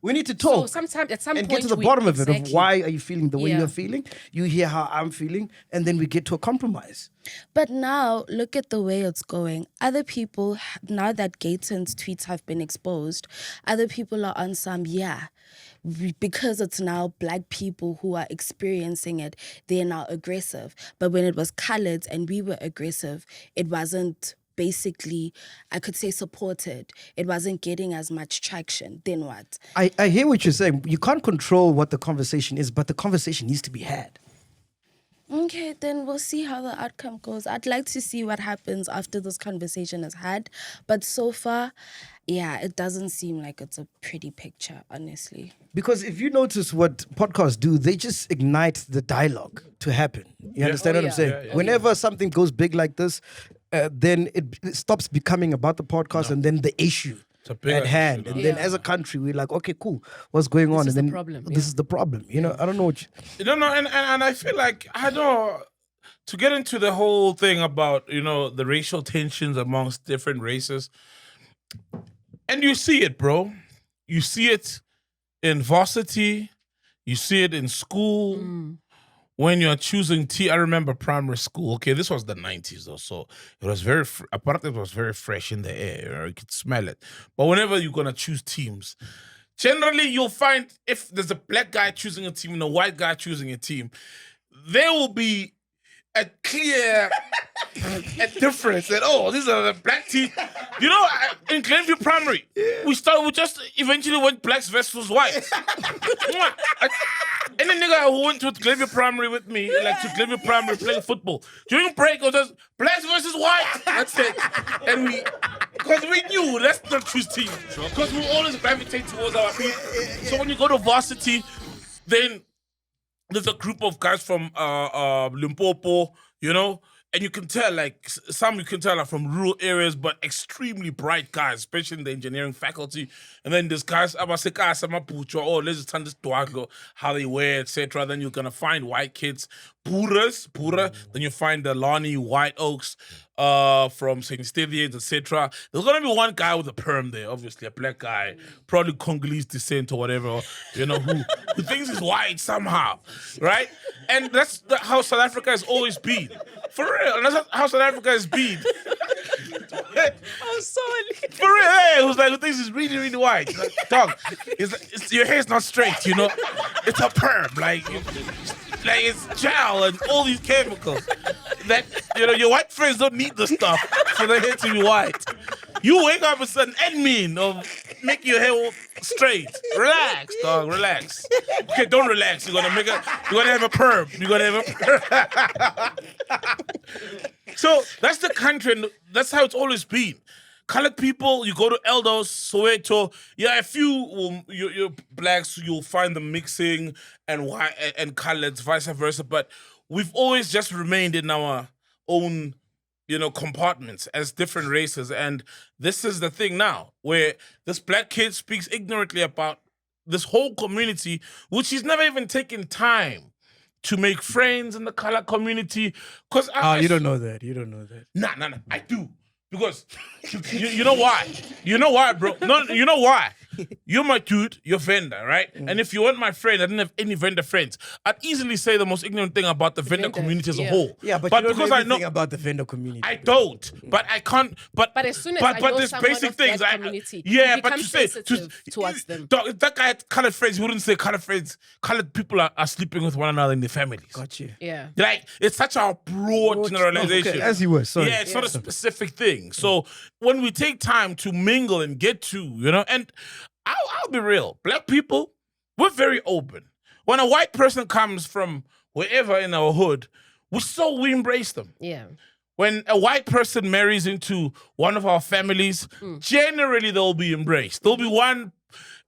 We need to So talk sometimes, at some and point, get to the we- bottom of it, of exactly. why are you feeling the way Yeah. you're feeling. You hear how I'm feeling, and then we get to a compromise. But now, look at the way it's going. Other people, now that Gayton's tweets have been exposed, other people are on some, because it's now black people who are experiencing it, they're now aggressive. But when it was colored and we were aggressive, it wasn't basically, I could say, supported. It wasn't getting as much traction. Then what? I hear what you're saying. You can't control what the conversation is, but the conversation needs to be had. Okay, then we'll see how the outcome goes. I'd like to see what happens after this conversation is had. But so far, yeah, it doesn't seem like it's a pretty picture, honestly. Because if you notice what podcasts do, they just ignite the dialogue to happen. You understand what I'm saying? Whenever something goes big like this, then it stops becoming about the podcast and then the issue at hand. And then as a country, we're like, okay, cool. What's going on? This is and the then problem, this is the problem. You know, I don't know what You don't know, and I feel like I don't to get into the whole thing about the racial tensions amongst different races, and you see it, bro. You see it in varsity, you see it in school. When you're choosing I remember primary school. Okay, this was the 90s though, so it was very. Apparently, it was very fresh in the air. You could smell it. But whenever you're gonna choose teams, generally you'll find if there's a black guy choosing a team and a white guy choosing a team, there will be a clear difference. That these are the black team. In Glenview Primary, we just eventually went blacks versus whites. Any nigga who went to Glenview Primary with me, like to Glenview Primary playing football, during break it was just blacks versus whites. That's it. And because we knew let's not choose teams. Because we always gravitate towards our people. So when you go to varsity, then there's a group of guys from Limpopo, and you can tell, like, some you can tell are from rural areas, but extremely bright guys, especially in the engineering faculty. And then there's guys, let's just turn this to how they wear, etc. Then you're going to find white kids, Pura. Then you find the Lani White Oaks from St. Stithians, etc. There's going to be one guy with a perm there, obviously, a black guy, probably Congolese descent or whatever, who thinks he's white somehow, right? And that's how South Africa has always been. For real, and that's how South Africa has been. I'm sorry. For real, hey, who thinks he's really, really white? Like, dog, your hair's not straight, It's a perm, like it's gel and all these chemicals. That your white friends don't need the stuff for their hair to be white. You wake up and say an admin of make your hair straight. Relax, dog. Relax. Okay, don't relax. You're gonna have a perm. So that's the country, and that's how it's always been. Colored people, you go to Eldos, Soweto. Yeah, a few you're blacks, you'll find them mixing and white and coloreds, vice versa. But we've always just remained in our own compartments as different races. And this is the thing now, where this black kid speaks ignorantly about this whole community, which he's never even taken time to make friends in the color community. Because you don't know that. You don't know that. Nah, I do. Because you know why? You know why, bro? No, you know why? You're my dude, you're vendor, right? And if you weren't my friend, I didn't have any vendor friends. I'd easily say the most ignorant thing about the vendor community as a whole. Yeah, but you don't know anything about the vendor community. I don't, but I can't. But as soon as I know there's someone basic of things. that community, Yeah, you but become to say sensitive towards them. Dog, that guy had colored friends. He wouldn't say colored friends. Colored people are sleeping with one another in their families. Gotcha. Yeah. Like, it's such a broad generalization. Okay, as you were, sorry. Yeah, it's not a specific thing. So when we take time to mingle and get to, and I'll be real. Black people, we're very open. When a white person comes from wherever in our hood, we embrace them. Yeah. When a white person marries into one of our families, generally they'll be embraced. There'll be one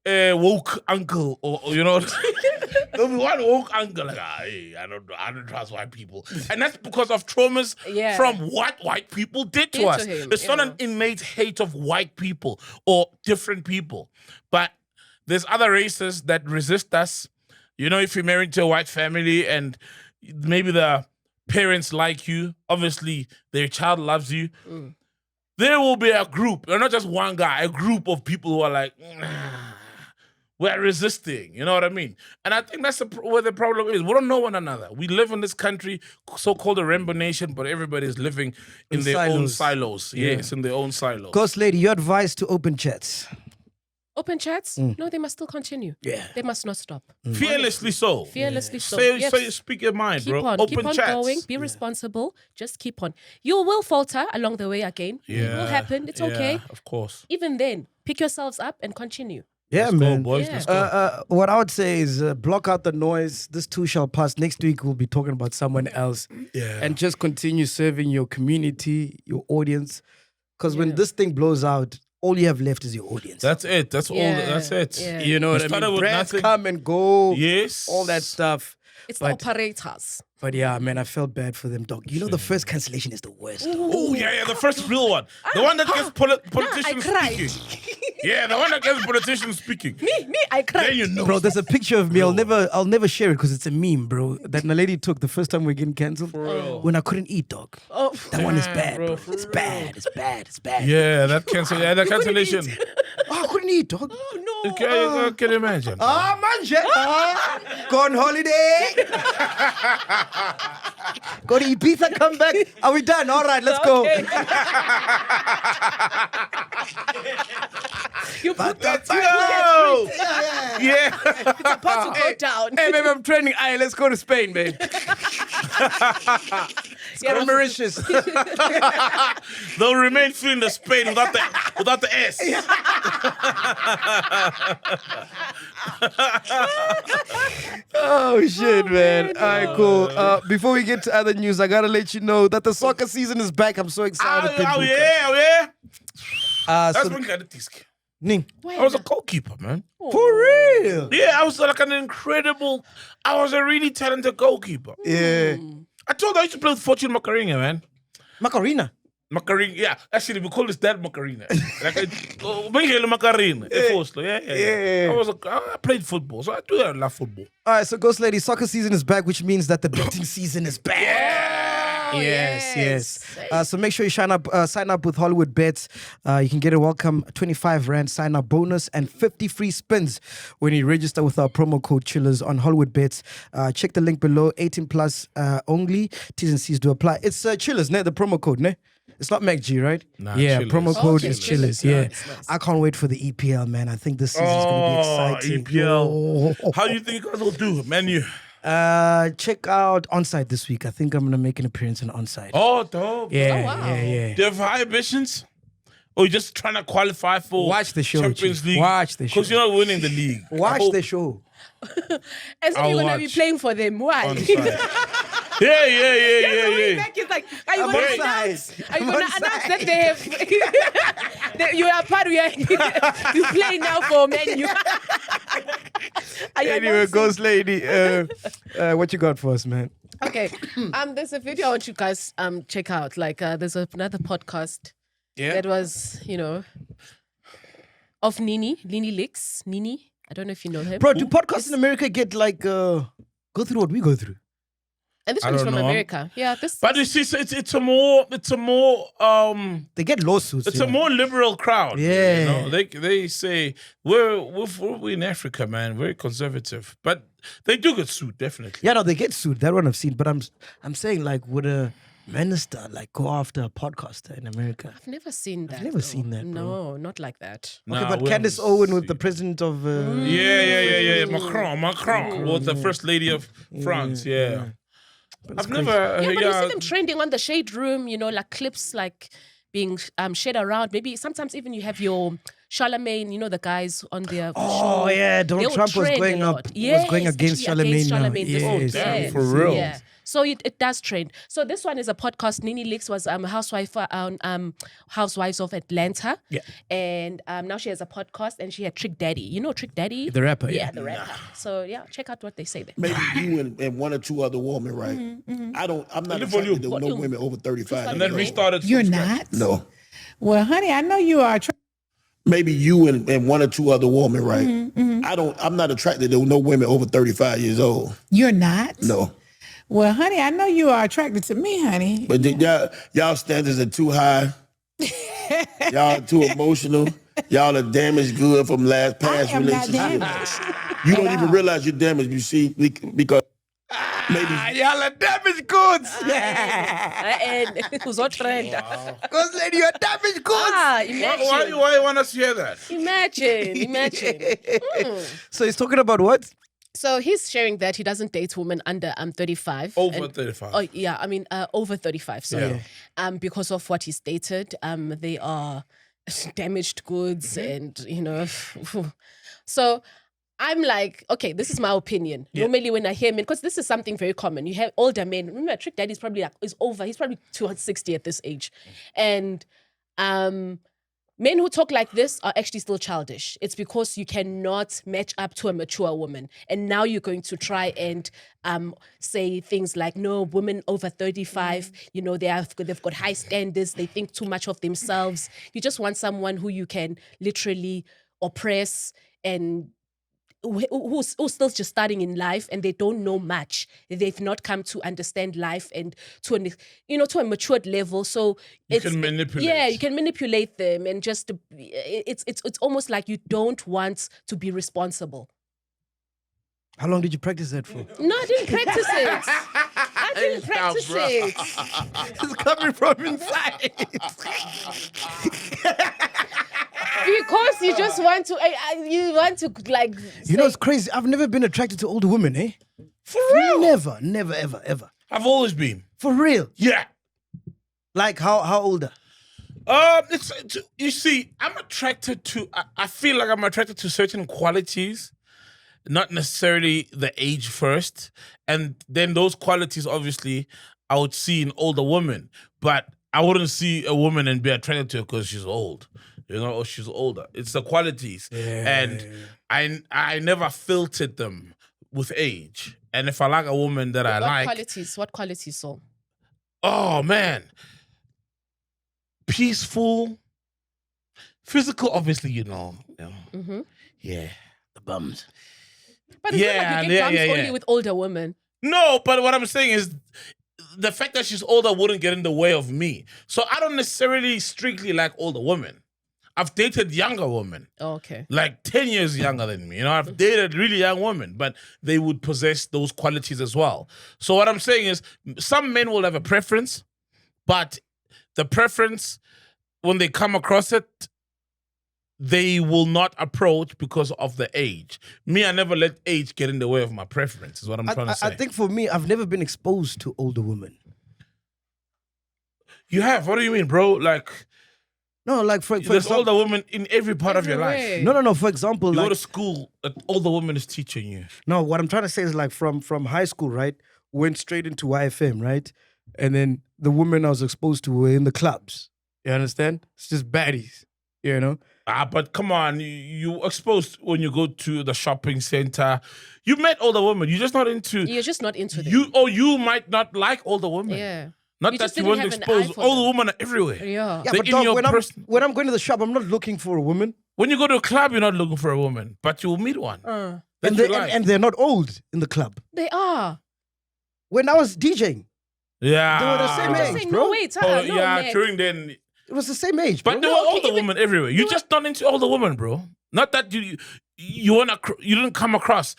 woke uncle, or there'll be one woke uncle like, hey, I don't trust white people, and that's because of traumas from what white people did to us. It's not an innate hate of white people or different people, but there's other races that resist us. If you're married to a white family and maybe the parents like you, obviously their child loves you. There will be a group, or not just one guy, a group of people who are like, we're resisting, you know what I mean? And I think that's where the problem is. We don't know one another. We live in this country, so-called a rainbow nation, but everybody's living in their own silos. Yes, in their own silos. Ghost lady, your advice to open chats. Open chats? No, they must still continue. Yeah. They must not stop. Fearlessly so. Fearlessly so. Say, speak your mind, keep bro. On. Open keep on chats. going. Be responsible. Just keep on. You will falter along the way again. It will happen. It's okay. Of course. Even then, pick yourselves up and continue. Yeah, Let's man. go, boys. Yeah. Let's go. What I would say is block out the noise. This too shall pass. Next week we'll be talking about someone else, Yeah. and just continue serving your community, your audience. Because when Yeah. this thing blows out, all you have left is your audience. That's it. That's all. That's it. Yeah. You know We what I started mean? with Brands nothing. come and go. Yes. All that stuff. It's But- the operators. But yeah, man, I felt bad for them, dog. You know, the first cancellation is the worst. Dog. Oh yeah, the first real one. The one that gets politicians cried. speaking. Yeah, the one that gets politicians speaking. Me, I cried. Then you know. Bro, there's a picture of me. I'll never share it because it's a meme, bro. That my lady took the first time we're getting cancelled real. when I couldn't eat, dog. Oh, That one is bad, bro, bro. for It's real. bad. It's bad. It's bad. Yeah, that cancellation. Oh, I couldn't eat, dog. no. I can imagine. Ah, manje. Go on holiday. Go to Ibiza, come back. Are we done? All right, let's go. Okay. You put Let's go. Yeah. about to go down. Hey, babe, I'm training. Aye, let's go to Spain, babe. Go to Mauritius. They'll remain feeling the Spain without the S. Oh, shit, man. All right, cool. Before we get to other news, I got to let you know that the soccer season is back. I'm so excited. Oh Pitbull. yeah. That's So, when I got the disc. Ning, I was a goalkeeper, man. for real? Yeah, I was like I was a really talented goalkeeper. Yeah. I told you I used to play with Fortune Macarena, man. Macarena. Macarena, yeah. Actually, we call this Dad Macarena. Like, Macarena. Yeah. I played football, so I love football. All right, so Ghost Lady, soccer season is back, which means that the betting season is back. Yes. So make sure you sign up with Hollywood Bets. You can get a welcome 25 Rand sign up bonus and 50 free spins when you register with our promo code Chillers on Hollywood Bets. Check the link below. 18 plus only. T's and C's do apply. It's Chillers, ne? The promo code, ne? It's not MacG, right? Nah, yeah, Chillers. promo code Okay, is Chillers. Chillers. Yeah. Nice. I can't wait for the EPL, man. I think this season is going to be exciting. EPL. Yo. How do you think you guys will do, Menu? Check out Onside this week. I think I'm gonna make an appearance on Onside. Oh, dope. yeah, wow. yeah. Do you have high ambitions? Or you just trying to qualify for Watch the show, Champions Chief. League? Watch the show. Because you're not winning the league. Watch the show. And so I'll you're gonna be watch. playing for them. Why? On side. Yeah. Back is like, are you I'm gonna on announce? side. Are you I'm gonna on announce side. that they have that you are part? You play now for menu. Anyway, Ghost Lady, what you got for us, man? Okay. There's a video I want you guys check out. Like there's another podcast that was, of Nene Leakes. Nene. I don't know if you know him. Bro, do podcasts in America get like go through what we go through? And this I one's don't from know. America. Yeah, this But you see, so it's a more They get lawsuits. it's yeah. a more liberal crowd. Yeah. They say we're in Africa, man. Very conservative, but they do get sued definitely. Yeah, no, they get sued. That one I've seen. But I'm saying, like, would a minister like go after a podcaster in America? I've never seen that. never seen that, bro. No, not like that. Okay, Nah, but we Candace haven't Owen with seen- the president of Yeah. Macron was the first lady of France. Yeah. I've never. Yeah, but you see them trending on the shade room, like clips like being shared around. Maybe sometimes even you have your Charlemagne, the guys on their Oh show. yeah, They Donald will Trump was trend going a up, lot. was going against Charlemagne now. Yes, damn, yes, for real? Yeah. So it does trend. So this one is a podcast. Nene Leakes was a housewife on Housewives of Atlanta. Yeah. And now she has a podcast and she had Trick Daddy. You know Trick Daddy? The rapper, Yeah, yeah. the rapper. So yeah, check out what they say there. Maybe you and one or two other women, right? I'm not Live on you. attracted to no Volume. women over 35. And then restarted. from You're scratch. not? No. Well, honey, I know you are. Maybe you and one or two other women, right? I'm not attracted to no women over 35 years old. You're not? No. Well, honey, I know you are attracted to me, honey. But y'all standards are too high. Y'all too emotional. Y'all are damaged good from past I am not relationships. damaged. You don't even realize you're damaged, you see, because maybe Y'all are damaged goods. And it was all trend. Ghost Lady, you're damaged goods. Imagine. Why you want us to hear that? Imagine. So he's talking about what? So he's sharing that he doesn't date women under 35. Over And- 35. Oh yeah, I mean over 35. Sorry, Yeah. because of what he stated, they are damaged goods and, so I'm like, okay, this is my opinion. Normally when I hear men, because this is something very common. You have older men. Remember, a trick daddy is probably is over. He's probably 260 at this age. And men who talk like this are actually still childish. It's because you cannot match up to a mature woman. And now you're going to try and say things like, no, women over 35, they've got high standards. They think too much of themselves. You just want someone who you can literally oppress and who's still just starting in life and they don't know much. They've not come to understand life and to a matured level. So you can manipulate. Yeah, you can manipulate them and just it's almost like you don't want to be responsible. How long did you practice that for? No, I didn't practice it. I didn't practice it. It's coming from inside. Because you just want to, like. It's crazy. I've never been attracted to older women, eh? For real? Never, ever. I've always been. For real? Yeah. Like how older? You see, I'm attracted to. I feel like I'm attracted to certain qualities, not necessarily the age first, and then those qualities, obviously, I would see in older women, but I wouldn't see a woman and be attracted to her because she's old. Or she's older. It's the qualities. Yeah. And I never filtered them with age. And if I like a woman that I like... What qualities, so? Oh, man. Peaceful. Physical, obviously, Mm-hmm. Yeah. The bums. But it's not like you get bums only with older women. No, but what I'm saying is... the fact that she's older wouldn't get in the way of me. So I don't necessarily strictly like older women. I've dated younger women. Oh, okay. Like 10 years younger than me. I've dated really young women, but they would possess those qualities as well. So what I'm saying is some men will have a preference, but the preference, when they come across it, they will not approach because of the age. Me, I never let age get in the way of my preference, is what I'm trying to say. I think for me, I've never been exposed to older women. You have? What do you mean, bro? Like... No, like for there's example, older women in every part of your life. No. For example, You like go to school, an older woman is teaching you. no, what I'm trying to say is like from high school, right? Went straight into YFM, right? And then the women I was exposed to were in the clubs. You understand? It's just baddies, But come on, you exposed when you go to the shopping center. You met older women. You're just not into. You're just not into them. You might not like older women. Yeah. Not You that just you didn't weren't have an eye exposed. for Older them. women are everywhere. Yeah. Yeah, They're but in dog, your when I'm going to the shop, I'm not looking for a woman. When you go to a club, you're not looking for a woman, but you'll meet one. And they're not old in the club. They are. When I was DJing, Yeah. they were the same I'm just age, saying, bro. no, wait, no, man. during then. It was the same age, bro. But there were older women everywhere. You're just not into older women, bro. Not that you didn't come across.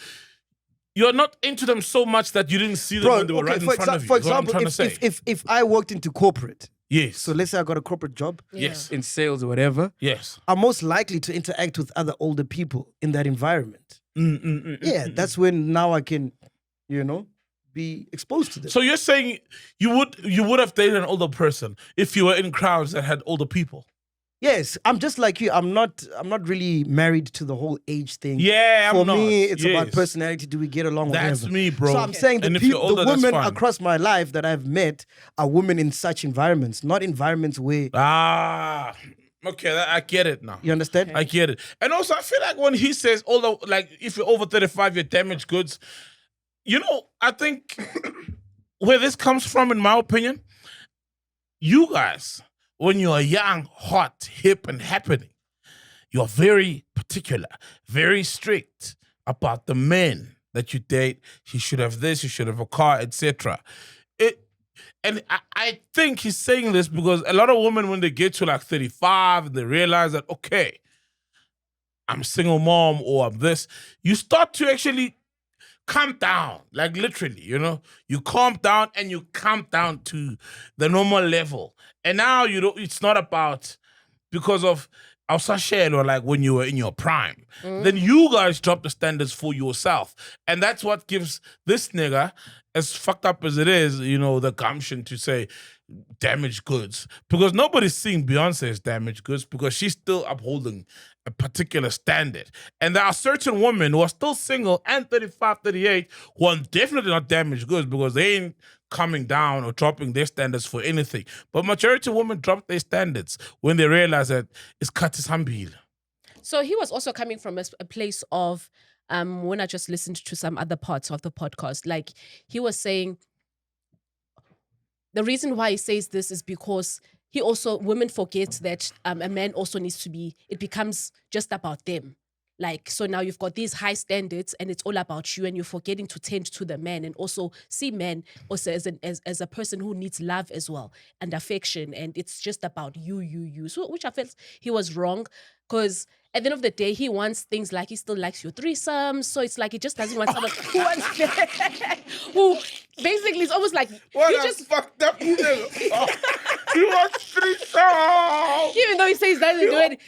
You're not into them so much that you didn't see them when they were right in front of you. For Is what I'm example, trying to say. if I worked into corporate, Yes. so let's say I got a corporate job Yes. in sales or whatever, Yes. I'm most likely to interact with other older people in that environment. Yeah, that's when now I can, be exposed to them. So you're saying you would have dated an older person if you were in crowds that had older people? Yes, I'm just like you. I'm not really married to the whole age thing. Yeah, For I'm not. me, it's about Yes. personality. Do we get along? That's whatever. me, bro. So I'm saying And the if you're older, the that's women fine. across my life that I've met are women in such environments, not environments where Okay, I get it now. you understand. I get it. And also, I feel like when he says older, like if you're over 35, you're damaged goods. I think where this comes from, in my opinion, you guys, when you're young, hot, hip, and happening, you're very particular, very strict about the men that you date. He should have this, he should have a car, etc. And I think he's saying this because a lot of women, when they get to like 35, they realize that, okay, I'm a single mom or I'm this. You start to actually calm down, like literally, you calm down and you calm down to the normal level. And now it's not about because of our sashel or like when you were in your prime. Then you guys drop the standards for yourself. And that's what gives this nigga, as fucked up as it is, the gumption to say, damaged goods, because nobody's seeing Beyonce as damaged goods because she's still upholding a particular standard. And there are certain women who are still single and 35, 38 who are definitely not damaged goods because they ain't coming down or dropping their standards for anything. But majority of women drop their standards when they realize that it's katisambile. So he was also coming from a place of, when I just listened to some other parts of the podcast, like he was saying, the reason why he says this is because women forget that a man also needs to be, it becomes just about them. Like, so now you've got these high standards and it's all about you and you're forgetting to tend to the man and also see men also as a person who needs love as well and affection, and it's just about you. So, which I felt he was wrong, because at the end of the day, he wants things like, he still likes your threesomes. So it's like he just doesn't want someone who wants who basically it's almost like What he a just fucked up nigga. He wants threesome. even though he says he doesn't do it.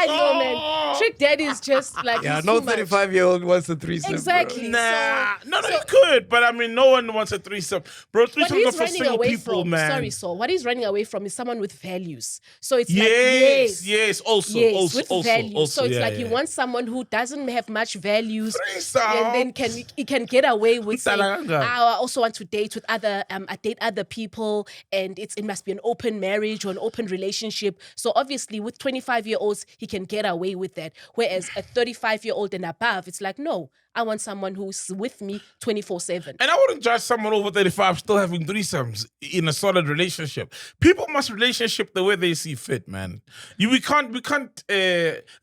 No man. Trick Daddy is just like Yeah, he's no too much. 35-year-old wants a threesome. Exactly. Nah, So- no, he could, but I mean, no one wants a threesome. Bro, What threesomes are he's for running single away people, from, man. sorry, so what he's running away from is someone with values. So it's Yes, also, with values. So it's yeah, like he yeah. wants someone who doesn't have much values, Threesome. and then he can get away with saying, Utalanga. I also want to date with other, I date other people, and it must be an open marriage or an open relationship. So obviously, with 25-year-olds, he can get away with that. Whereas a 35-year-old and above, it's like, no, I want someone who's with me 24/7. And I wouldn't judge someone over 35 still having threesomes in a solid relationship. People must relationship the way they see fit, man. We can't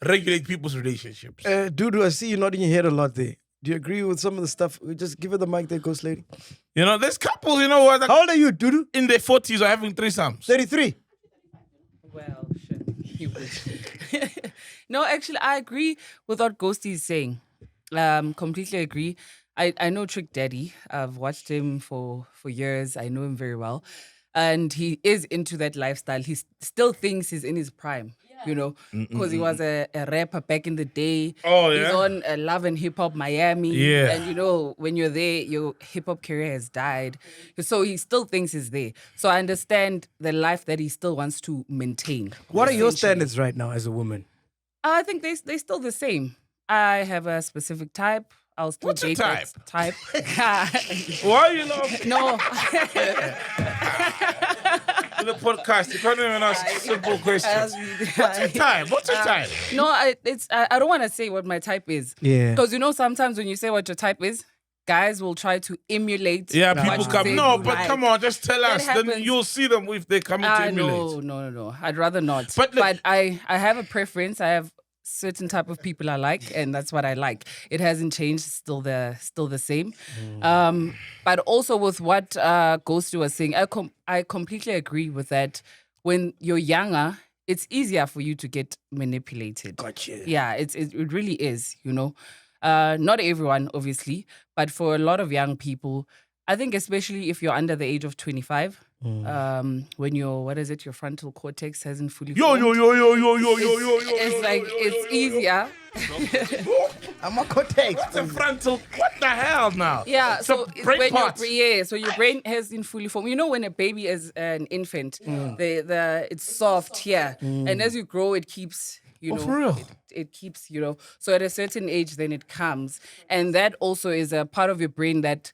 regulate people's relationships. Dudu, I see you nodding your head a lot there. Do you agree with some of the stuff? Just give her the mic there, Ghost Lady. You know, there's couples, you know what, How old are you, Dudu? in their 40s are having threesomes. 33. Well, shit. You wish. No, actually, I agree with what Ghosty is saying. Completely agree. I know Trick Daddy. I've watched him for years. I know him very well. And he is into that lifestyle. He still thinks he's in his prime, you know, because he was a rapper back in the day. Oh, yeah? He's on Love and Hip Hop Miami. Yeah. And, you know, when you're there, your hip hop career has died. So he still thinks he's there. So I understand the life that he still wants to maintain. What are your essentially. standards right now as a woman? I think they're still the same. I have a specific type. I'll still What's your date that type. Why are you laughing? No. In the podcast, you can't even ask simple questions. What's your type? What's your type? No, I don't want to say what my type is. Yeah. Because you know sometimes when you say what your type is, guys will try to emulate. Yeah, what people you come. say No, you but like. come on, just tell That us. Then happens. you'll see them if they come to emulate. No. I'd rather not. But But, look- I have a preference. I have certain type of people I like, and that's what I like. It hasn't changed. Still the same. But also with what Ghosty was saying, I completely agree with that. When you're younger, it's easier for you to get manipulated. Gotcha. Yeah, it really is, you know. Not everyone, obviously, but for a lot of young people, I think especially if you're under the age of 25, when your frontal cortex hasn't fully formed, it's like it's easier. I'm a cortex. What's a frontal? What the hell now? Yeah, It's so a brain when part. so your brain hasn't fully formed. You know, when a baby is an infant, it's soft here, and as you grow, it keeps. You know, for real? It keeps, you know. So at a certain age, then it comes, and that also is a part of your brain that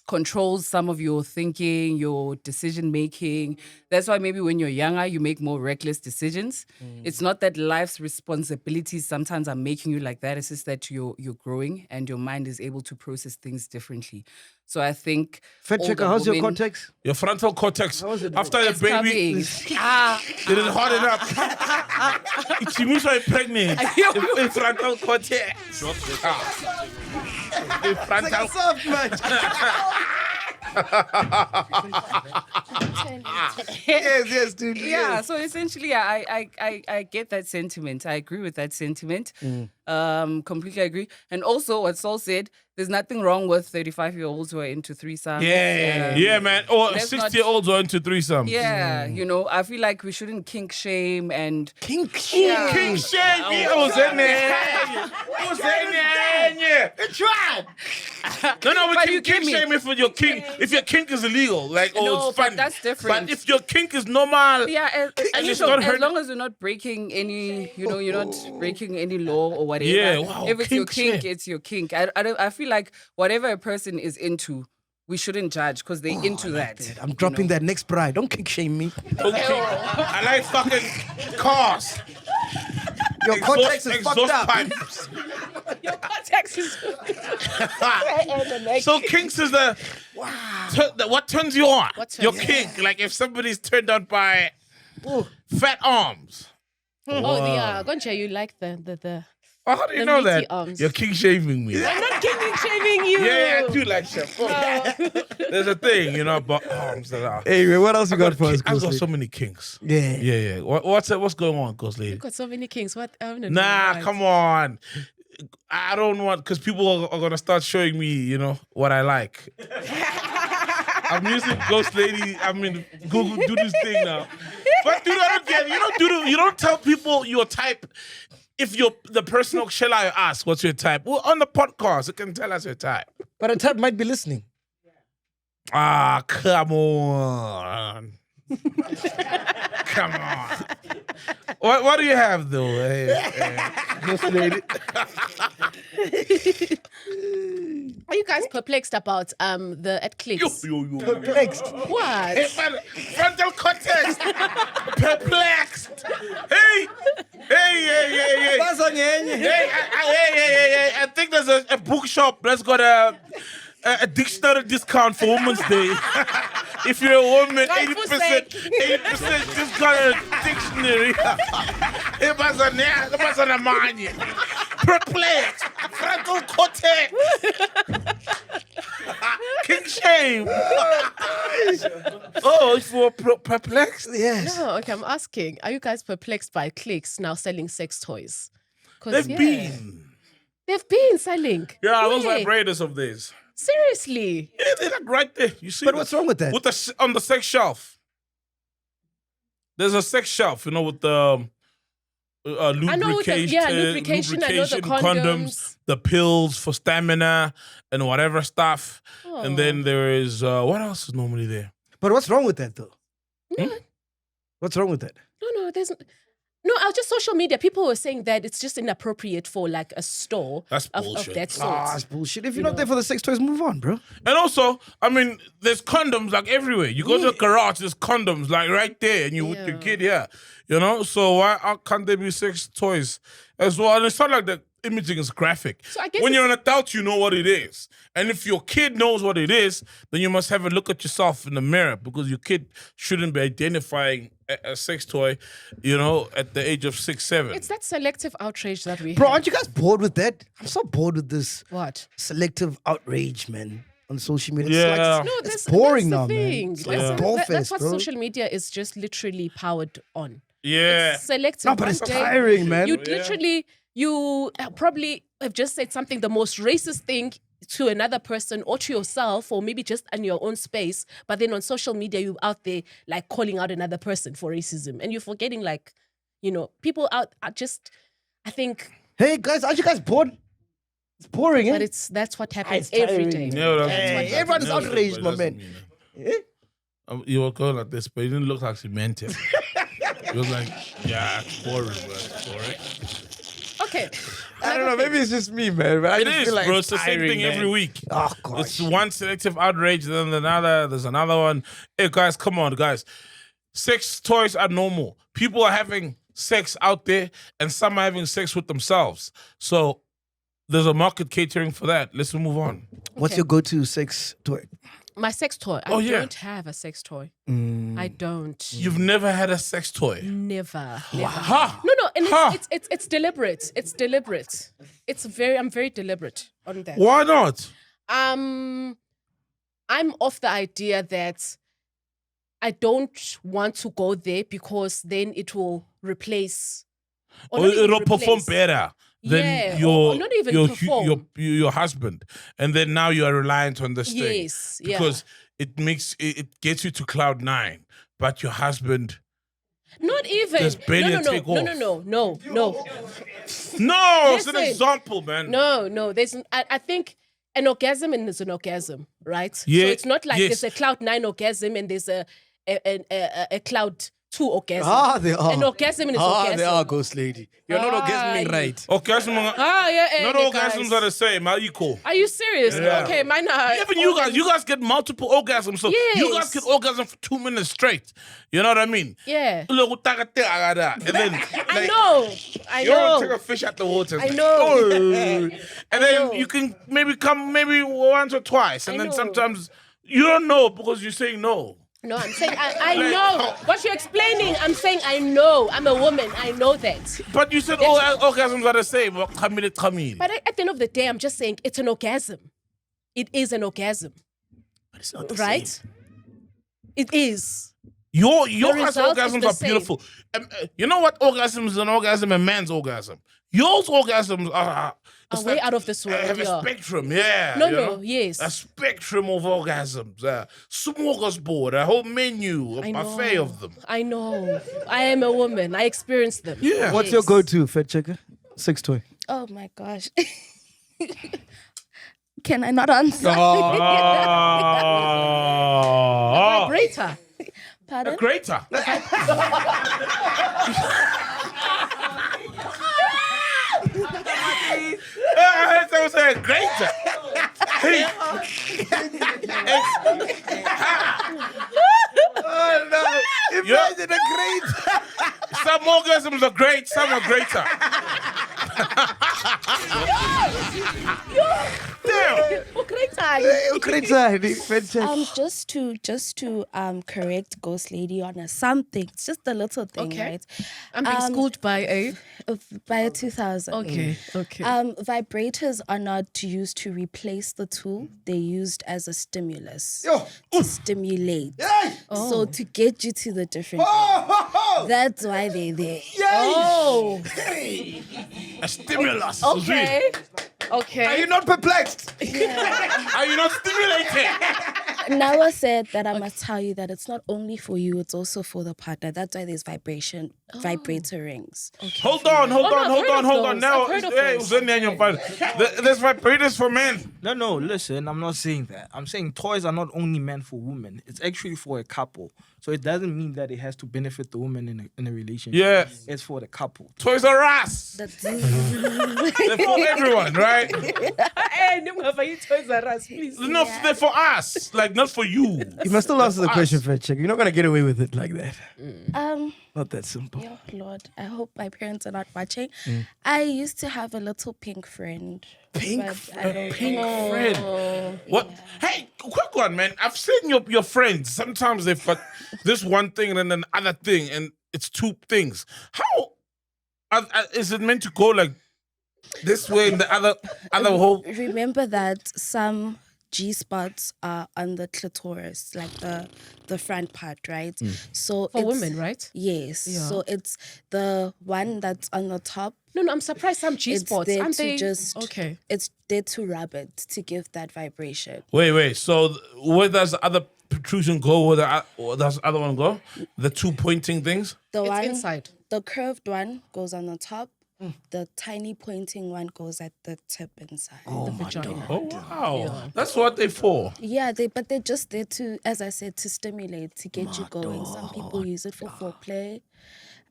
controls some of your thinking, your decision making. That's why maybe when you're younger, you make more reckless decisions. It's not that life's responsibilities sometimes are making you like that. It's just that you're growing and your mind is able to process things differently. So I think Fat checker, older how's your women- cortex? Your frontal cortex. How is it After the It's baby, coming. did it harden up? It means you're pregnant. The frontal cortex. The frontal. Soft man. yes, dude. Yeah, so essentially, I get that sentiment. I agree with that sentiment. Completely agree. And also, what Saul said, there's nothing wrong with 35-year-olds who are into threesomes. Yeah, man. Or let's not- 60-year-olds are into threesomes. Yeah, you know, I feel like we shouldn't kink shame and Kink. Yeah. King Shane, who's in there? Who's in there? Tried. No, we But can you get kink me. shame if your kink is illegal, like No, it's fun but that's different. But if your kink is normal, Yeah, and it's so not as hurt- long as you're not breaking any, you're not breaking any law or whatever. Yeah, wow, if it's your kink kink, shame. it's your kink. I feel like whatever a person is into, we shouldn't judge because they're into that. I'm dropping that next bride. Don't kink shame me. okay. I like fucking cars. Your cortex is Exhaust fucked up. pipes. Your context is. So kinks is what turns you on? What turns Your you kink. Like if somebody's turned on by fat arms. Oh, yeah. Gonja, you like the. Oh, how do you The know meaty that? arms. You're kink shaming me. I'm not kink shaming you. Yeah, I do like chef. There's a thing, about arms that are. Anyway, what else you got for us, I've got Ghost so many kinks. Lady? Yeah. Yeah. What's going on, Ghost Lady? You've got so many kings. What? I don't Nah, know. come on. I don't want, because people are gonna start showing me, what I like. I'm using Ghost Lady. I mean, Google do this thing now. But dude, I don't get it. You don't tell people your type. If you're the person shall I ask what's your type? Well, on the podcast, you can tell us your type. But a type might be listening. Ah, come on. Come on. What do you have though? Ghost Lady. Are you guys perplexed about the at clicks? Perplexed. What? Hey, man, frontal cortex. Perplexed. Hey. Hey, I think there's a bookshop that's got a dictionary discount for Women's Day. If you're a woman, 80% discount on a dictionary. Perplexed. Frontal cortex. King shame. Oh, if you're perplexed? Yes. No, okay, I'm asking. Are you guys perplexed by clicks now selling sex toys? 'Cause, They've been. They've been selling. Yeah, those Where? vibrators of these. Seriously. Yeah, they're like right there. You see? But them? what's wrong with that? With on the sex shelf. There's a sex shelf, with the lubrication. I know with the, lubrication. I know the condoms. the pills for stamina, and whatever stuff. Oh. And then there is what else is normally there? But what's wrong with that, though? No, What's wrong with that? no, there's no. I was just social media. People were saying that it's just inappropriate for like a store That's of bullshit. that sort. That's bullshit. If you're not there for the sex toys, move on, bro. And also, I mean, there's condoms like everywhere. You go to the garage, there's condoms like right there, and you with your kid here. So why can't there be sex toys as well? And it's not like the imaging is graphic. So I guess when you're an adult, you know what it is. And if your kid knows what it is, then you must have a look at yourself in the mirror, because your kid shouldn't be identifying a sex toy, at the age of 6, 7. It's that selective outrage that we Bro, have. aren't you guys bored with that? I'm so bored with this What? selective outrage, man, on social media. Yeah. No, it's that's boring that's now, the man. thing. It's like That's, ball that's fest, what bro. social media is just literally powered on. Yeah. It's selective. No, but it's One day, tiring, man. You literally, you probably have just said something, the most racist thing to another person or to yourself, or maybe just in your own space. But then on social media, you're out there like calling out another person for racism, and you're forgetting people out are just. I think, Hey, guys, aren't you guys bored? It's boring, but eh? that's what happens It's every tiring. day. Yeah, Hey, everyone is outraged, my man. Eh? You were going like this, but it didn't look like she meant it. It was like, yeah, it's boring, bro. It's boring. Okay. I don't know. Maybe it's just me, man. But I It just is, feel like bro. it's It's the same tiring, thing man. every week. Oh, gosh. It's one selective outrage, then another. There's another one. Hey, guys, come on, guys. Sex toys are normal. People are having sex out there, and some are having sex with themselves. So there's a market catering for that. Let's move on. What's your go-to sex toy? My sex toy. I don't have a sex toy. I don't. You've never had a sex toy? Never. Ha! No, and Ha! it's deliberate. It's deliberate. I'm very deliberate on that. Why not? I'm of the idea that I don't want to go there because then it will replace. Or not even It'll perform replace. better than Yeah, your, or not even your, perform. your husband. And then now you are reliant on this thing. Yes, yeah. Because it gets you to cloud 9. But your husband... Not even. There's barely a no, takeoff. no. No, it's an Listen. example, man. No. I think an orgasm is an orgasm, right? Yeah, So it's not like yes. there's a cloud 9 orgasm and there's a a cloud 2 orgasm. They are. An orgasm is orgasm. They are, Ghost Lady. You're not orgasming right. Orgasm. Yeah, Not all guys. orgasms are the same. How you call? Are you serious? Yeah. Okay, mine are. Even you guys get multiple orgasms. So you guys Yes. get orgasm for 2 minutes straight. You know what I mean? Yeah. And then I know. you don't take a fish out the water. I know. And then you can maybe come once or twice. And I then know. sometimes you don't know because you're saying no. No, I'm saying I know. What you're explaining, I'm saying I know. I'm a woman. I know that. But you said all orgasms are the same. But But at the end of the day, I'm just saying it's an orgasm. It is an orgasm. But it's not the Right? same. It is. Your The guys' result is orgasms the are same. beautiful. You know what orgasm is an orgasm? A man's orgasm. Yours orgasms are it's way like, out of this world, have yeah. a spectrum, yeah. No, you no, know? yes. A spectrum of orgasms. Smorgasbord, a whole menu, a I buffet know. of them. I know. I am a woman. I experience them. Yeah. What's your go-to, Fat Checker? Sex toy. Oh my gosh. Can I not answer? Vibrator. Pardon? A grater. I heard someone say a grater. Oh, no. Imagine a great... Some orgasms are great, some are greater. Damn. Just to correct Ghost Lady on something. It's just a little thing, Okay. right? I'm being schooled by a. By a 2000. Okay. Vibrators are not used to replace the tool. They're used as a stimulus to stimulate. So to get you to the different. That's why they're there. Oh. A stimulus. Okay. Okay. Are you not perplexed? Are you not stimulated? Nawa said that I must tell you that it's not only for you, it's also for the partner. That's why there's vibrator rings. Hold on. I've heard of Now, those. I've heard of hey, those. there's vibrators for men. No, listen, I'm not saying that. I'm saying toys are not only meant for women. It's actually for a couple. So it doesn't mean that it has to benefit the woman in a relationship. Yeah. It's for the couple. Toys R Us. That's They're for everyone, right? Hey, please. No, they're for us. Like, not for you. You must still answer the us. question, Fat Checker. You're not going to get away with it like that. Not that simple. Oh Lord, I hope my parents are not watching. I used to have a little pink friend. Pink but I don't Pink know. friend. What? Hey, quick one, man. I've seen your friends. Sometimes they've got this one thing and then another thing, and it's two things. How is it meant to go like this way and the other whole? Remember that some G-spots are on the clitoris, like the front part, right? So For it's- women, right? Yes. Yeah. So it's the one that's on the top. No, I'm surprised some It's G-spots. there Aren't to they? just. Okay. It's there to rub it to give that vibration. Wait. So where does the other protrusion go? Where does the other one go? The two pointing things. The It's one inside. The curved one goes on the top. The tiny pointing one goes at the tip inside. The vagina. Oh wow, that's what they're for. Yeah, but they're just there to, as I said, to stimulate, to get you going. Some people use it for foreplay.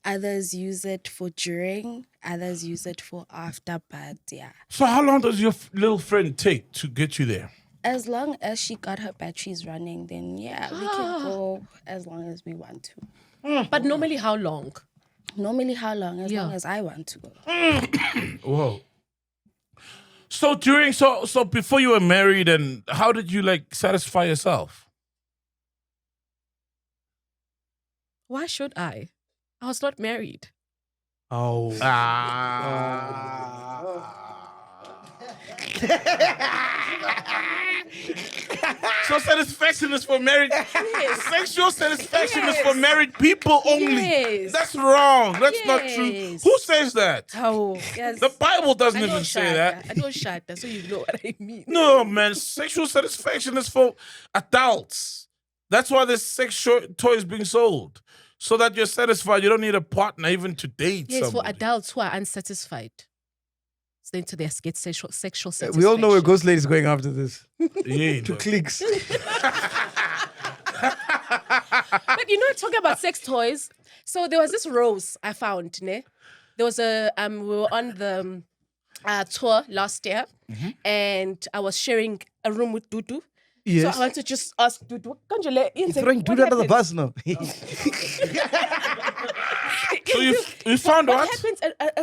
Others use it for during. Others use it for after. But yeah, So how long does your little friend take to get you there? as long as she got her batteries running, then yeah, we can go as long as we want to. But normally, how long? Normally, how long? As Yeah. long as I want to go. Whoa. So before you were married, and how did you like satisfy yourself? Why should I? I was not married. Oh. So satisfaction is for married. Sexual satisfaction is for married people only. Yes. That's wrong. That's not true. Yes. Who says that? Oh, yes. The Bible doesn't I even don't say that. I don't shut that, so you know what I mean. No, man. Sexual satisfaction is for adults. That's why there's sexual toys being sold. So that you're satisfied. You don't need a partner even to date Yes, somebody. for adults who are unsatisfied. It's then to get sexual satisfaction. We all know where Ghost Lady is going after this. Yeah, To but- clicks. But you know, talking about sex toys. So there was this rose I found. Ne? There was a we were on the tour last year, and I was sharing a room with Dudu. Yes. So I want to just ask Dudu, You're throwing dude under the bus now. So you found what what? happens?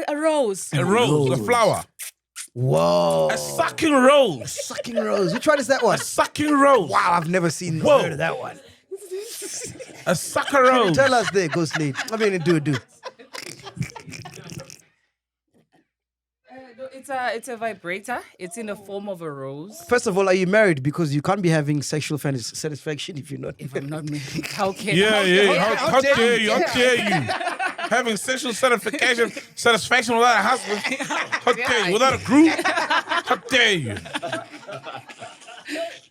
A rose. A rose, a flower. Whoa. A sucking rose. Sucking rose. Which one is that one? Sucking rose. Wow, I've never seen or Whoa. heard of that one. A sucker rose. Tell us there, Ghost Lady. I mean, do. It's a vibrator. It's in the form of a rose. First of all, are you married? Because you can't be having sexual satisfaction if you're not. If I'm not married, how can? How dare you? How dare you? Having sexual satisfaction without a husband. How dare you? Without a group. How dare you?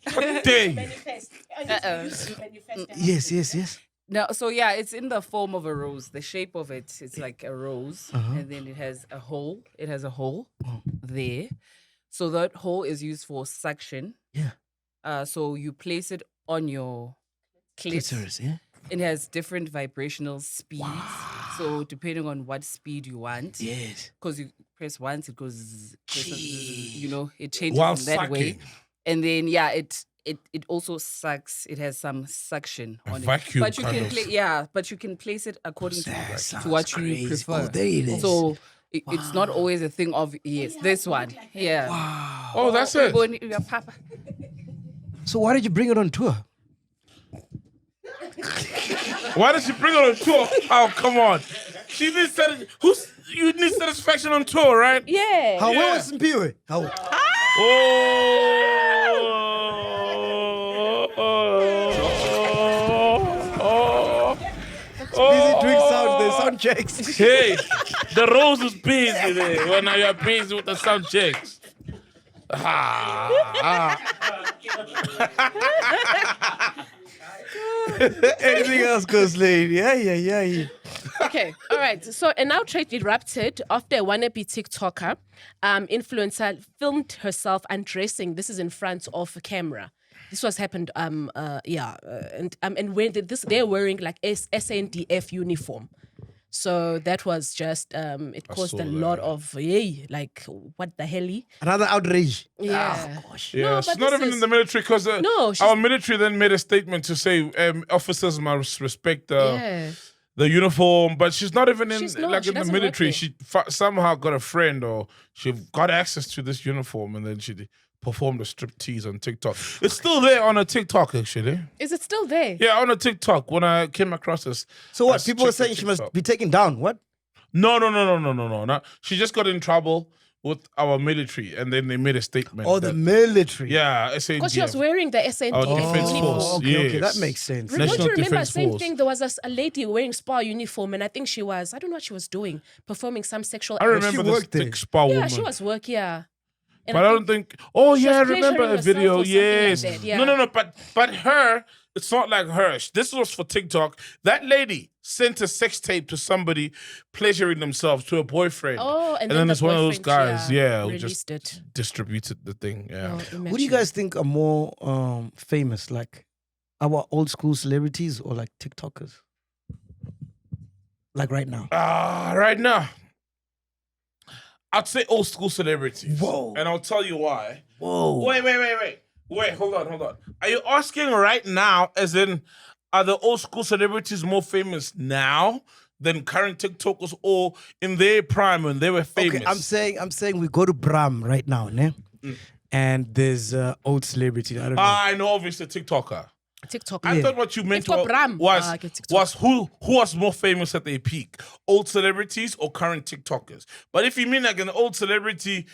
How dare you? Yes. No, so yeah, it's in the form of a rose. The shape of it's like a rose, and then it has a hole. It has a hole there. So that hole is used for suction. Yeah. So you place it on your Clitoris, yeah. It has different vibrational speeds. So depending on what speed you want. Yes. Because you press once, it goes, it changes While in that way. sucking. And then it also sucks. It has some suction on vacuum it. But you kind can of. but you can place it according That to sounds what you crazy. prefer. Oh, there it is. So it's not always a thing of this one. Yeah. Oh, that's it. Your papa. So why did you bring it on tour? Why did she bring her on tour? Oh, come on. She needs you need satisfaction on tour, right? Yeah. How Yeah. well was Mpiwe? How? Busy doing the sound checks. Hey, the rose is busy there. Well, now you're busy with the sound checks. Anything else, Ghost Lady? Yeah. Okay, all right. So an outrage erupted after a wannabe TikToker influencer filmed herself undressing. This is in front of a camera. This was happened, and when they're wearing like SNDF uniform. So that was just it caused saw a lot that. of like what the hell? Another outrage. Yeah. Oh, gosh. Yeah, No, she's but not this even is- in the military because No, she's- our military then made a statement to say officers must respect Yeah. the uniform, but she's not even in She's not. like She in the doesn't work military. there. She somehow got a friend or she got access to this uniform and then she performed a striptease on TikTok. It's still there on a TikTok actually. Is it still there? Yeah, on a TikTok when I came across this. So what? I People were checked the saying she must TikTok. be taken down. What? No. She just got in trouble with our military and then they made a statement. Oh, the that- military. Yeah, SADF. Because she was wearing the SNDF Our defense uniform. force. Okay, yes. that makes sense. Don't National you remember Defense same Force. thing? There was a lady wearing spa uniform, and I think she was, I don't know what she was doing, performing some sexual I act. remember she this worked there. thick spa woman. Yeah, she was work, yeah. And But I don't think. Oh she yeah, I was remember pleasuring a herself video. or something like Yes. that, yeah. No. But her, it's not like her. This was for TikTok. That lady sent a sex tape to somebody pleasuring themselves to a boyfriend. Oh, and then then there's the one of those boyfriend, guys. yeah, Yeah, who released just it. distributed the thing. Yeah. Oh, Who do you imagine. guys think are more famous, like our old school celebrities or like TikTokers? Like right now. Right now, I'd say old school celebrities. Whoa. And I'll tell you why. Whoa. Wait, hold on. Are you asking right now, as in, are the old school celebrities more famous now than current TikTokers or in their prime when they were famous? Okay, I'm saying we go to Bram right now, ne? And there's old celebrity. I don't know. I know, obviously, TikToker. TikTok. I thought what you meant TikTok Bram. Okay, TikTok. was who was more famous at their peak, old celebrities or current TikTokers. But if you mean like an old celebrity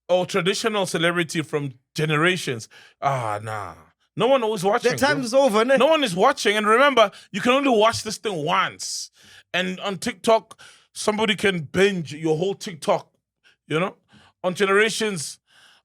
or traditional celebrity from generations, nah. No one was watching. That time bro. is over, ne? No one is watching. And remember, you can only watch this thing once. And on TikTok, somebody can binge your whole TikTok, On generations,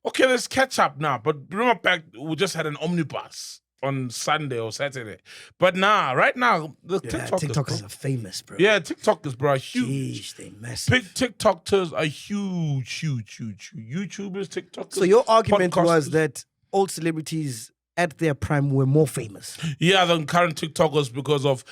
okay, let's catch up now. But remember back, we just had an omnibus on Sunday or Saturday. But right now, the TikTokers are famous, bro. Yeah, TikTokers, bro, are huge. Jeez, they massive. Big TikTokers are huge. YouTubers, TikTokers. So your argument podcasters. was that old celebrities at their prime were more famous. Yeah, than current TikTokers because of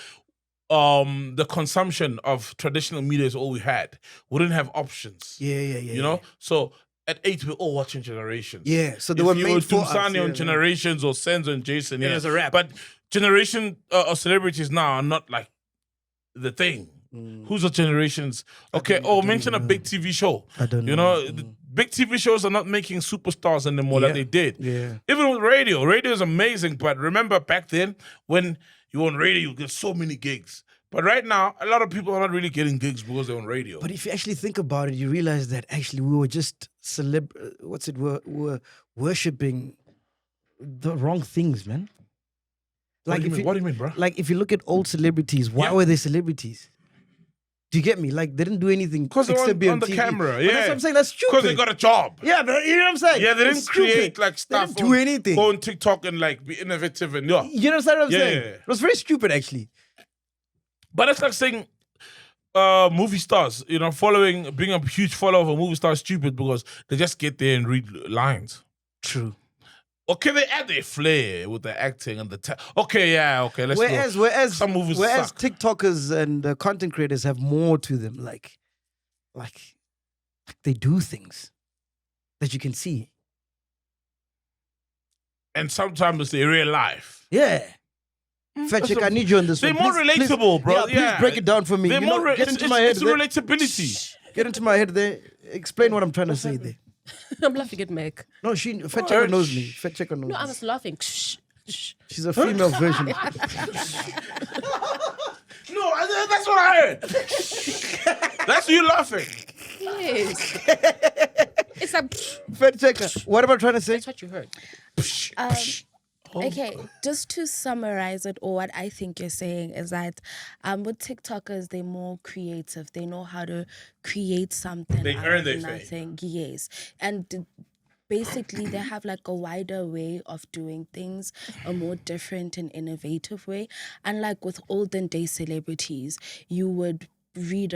the consumption of traditional media is all we had. We didn't have options. Yeah. You know? So at 8, we're all watching Generations. Yeah, so they If were you made for us. Tumsani on Yeah. Generations or Senzo and Jason, It yeah. was a rap. But generation of celebrities now are not like the thing. Who's the generations? Okay, mention a big TV show. I don't You know. know, the big TV shows are not making superstars anymore like they did. Yeah. Even with radio is amazing. But remember back then when you were on radio, you get so many gigs. But right now, a lot of people are not really getting gigs because they're on radio. But if you actually think about it, you realize that actually we were just we're worshipping the wrong things, man. What do you mean, bro? Like if you look at old celebrities, why were they celebrities? Do you get me? Like they didn't do anything Because they're except be on the TV. camera. But Yeah. that's what I'm saying. That's stupid. Because they got a job. Yeah, but you know what I'm saying? Yeah, they It's didn't create stupid. like stuff. They didn't do anything. Go on TikTok and like be innovative and You understand what I'm saying? Yeah. It was very stupid, actually. But it's like saying movie stars, you know, being a huge follower of a movie star is stupid because they just get there and read lines. True. Okay, they add their flair with the acting and the let's Whereas Some movies whereas suck. TikTokers and content creators have more to them, like they do things that you can see. And sometimes it's their real life. Yeah. Fetchik, I need you on this They're one. more Please- relatable, bro. Yeah, please break it down for me. They're You know, more get into my head. it's the there. relatability. Get into my head there. Explain what I'm trying to say there. I'm laughing at Meg. No, Fetchik knows me. Fetchik knows No, I me. was laughing. Shh. She's a female version. No, that's what I heard. That's you laughing. Yes. It's like, Fetchik, what am I trying to say? that's what you heard. Okay, just to summarize it, or what I think you're saying is that with TikTokers, they're more creative. They know how to create something. They out earn of their fame. nothing. Yes, and basically they have like a wider way of doing things, a more different and innovative way. Unlike with olden day celebrities, you would be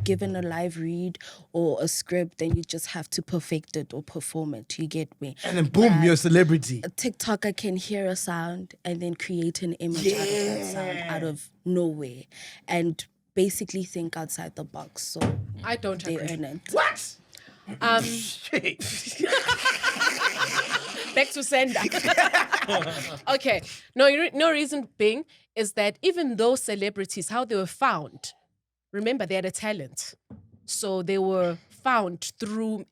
given a live read or a script, then you just have to perfect it or perform it. You get me? And then boom, you're a celebrity. A TikToker can hear a sound and then create an image out of that sound out of nowhere and basically think outside the box. So I don't they agree. earn it. What? Back to sender. Okay. No reason being is that even those celebrities, how they were found, remember they had a talent. So they were found through,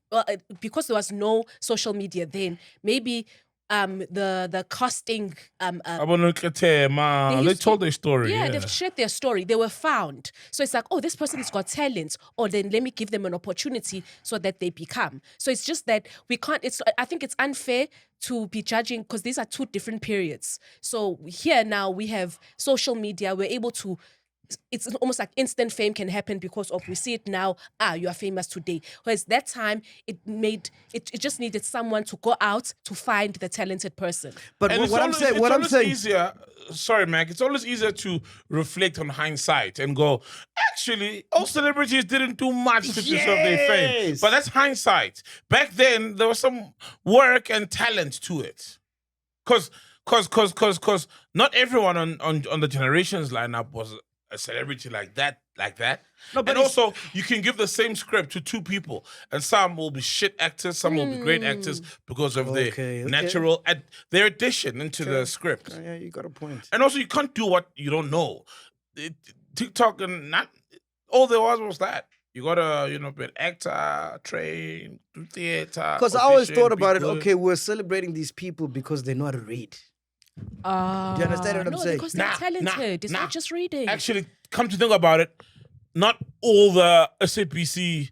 because there was no social media then, maybe the casting They used told to- their story. yeah, they've shared their story. They were found. So it's like, oh, this person has got talent. Or then let me give them an opportunity so that they become. So it's just that we can't, I think it's unfair to be judging because these are two different periods. So here now we have social media. We're able to, it's almost like instant fame can happen because of we see it now. You are famous today. Whereas that time it just needed someone to go out to find the talented person. But And what I'm saying, easier. Sorry, Mac. It's always easier to reflect on hindsight and go, actually, all celebrities didn't do much to deserve their fame. Yes. But that's hindsight. Back then, there was some work and talent to it. Cause not everyone on the Generations lineup was a celebrity like that. No, but and also, you can give the same script to two people, and some will be shit actors, some will be great actors because of Okay. their natural their addition into the script. yeah, you got a point. And also, you can't do what you don't know. TikTok and not all there was that. You gotta, be an actor, train, do theater. Because I always audition, thought be about it, good. okay, we're celebrating these people because they know how to read. Do you understand what I'm No, saying? because they're talented. It's nah. not just reading. Actually, come to think about it, not all the SABC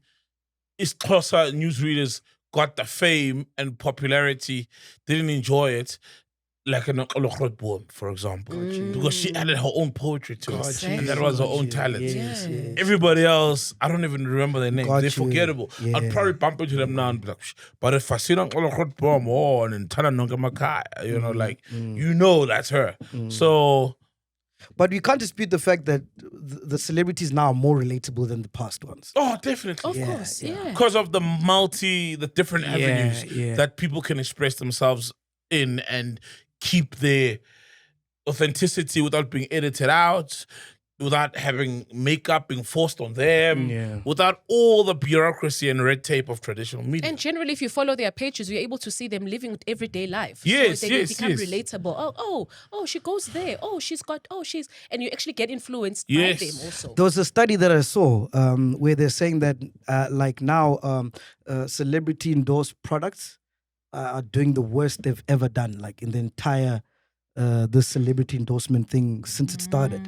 Xhosa newsreaders got the fame and popularity, didn't enjoy it, like an Boom, for example. Because she added her own poetry to it. And that was her own talent. Yes. Everybody else, I don't even remember their names. Got They're you. forgettable. Yeah. I'd probably bump into them now and be like, but if I see them Boom, and Tana Nongamaka, you know that's her. So But we can't dispute the fact that the celebrities now are more relatable than the past ones. oh, definitely. Of course, yeah. Because of the different avenues yeah. that people can express themselves in and keep their authenticity without being edited out, without having makeup being forced on them, without all the bureaucracy and red tape of traditional media. And generally, if you follow their pages, you're able to see them living everyday life. Yes, so they yes, become yes. relatable. Oh, she goes there. Oh, and you actually get influenced Yes. by them also. There was a study that I saw where they're saying that like now celebrity endorsed products are doing the worst they've ever done, like in the entire this celebrity endorsement thing since it started.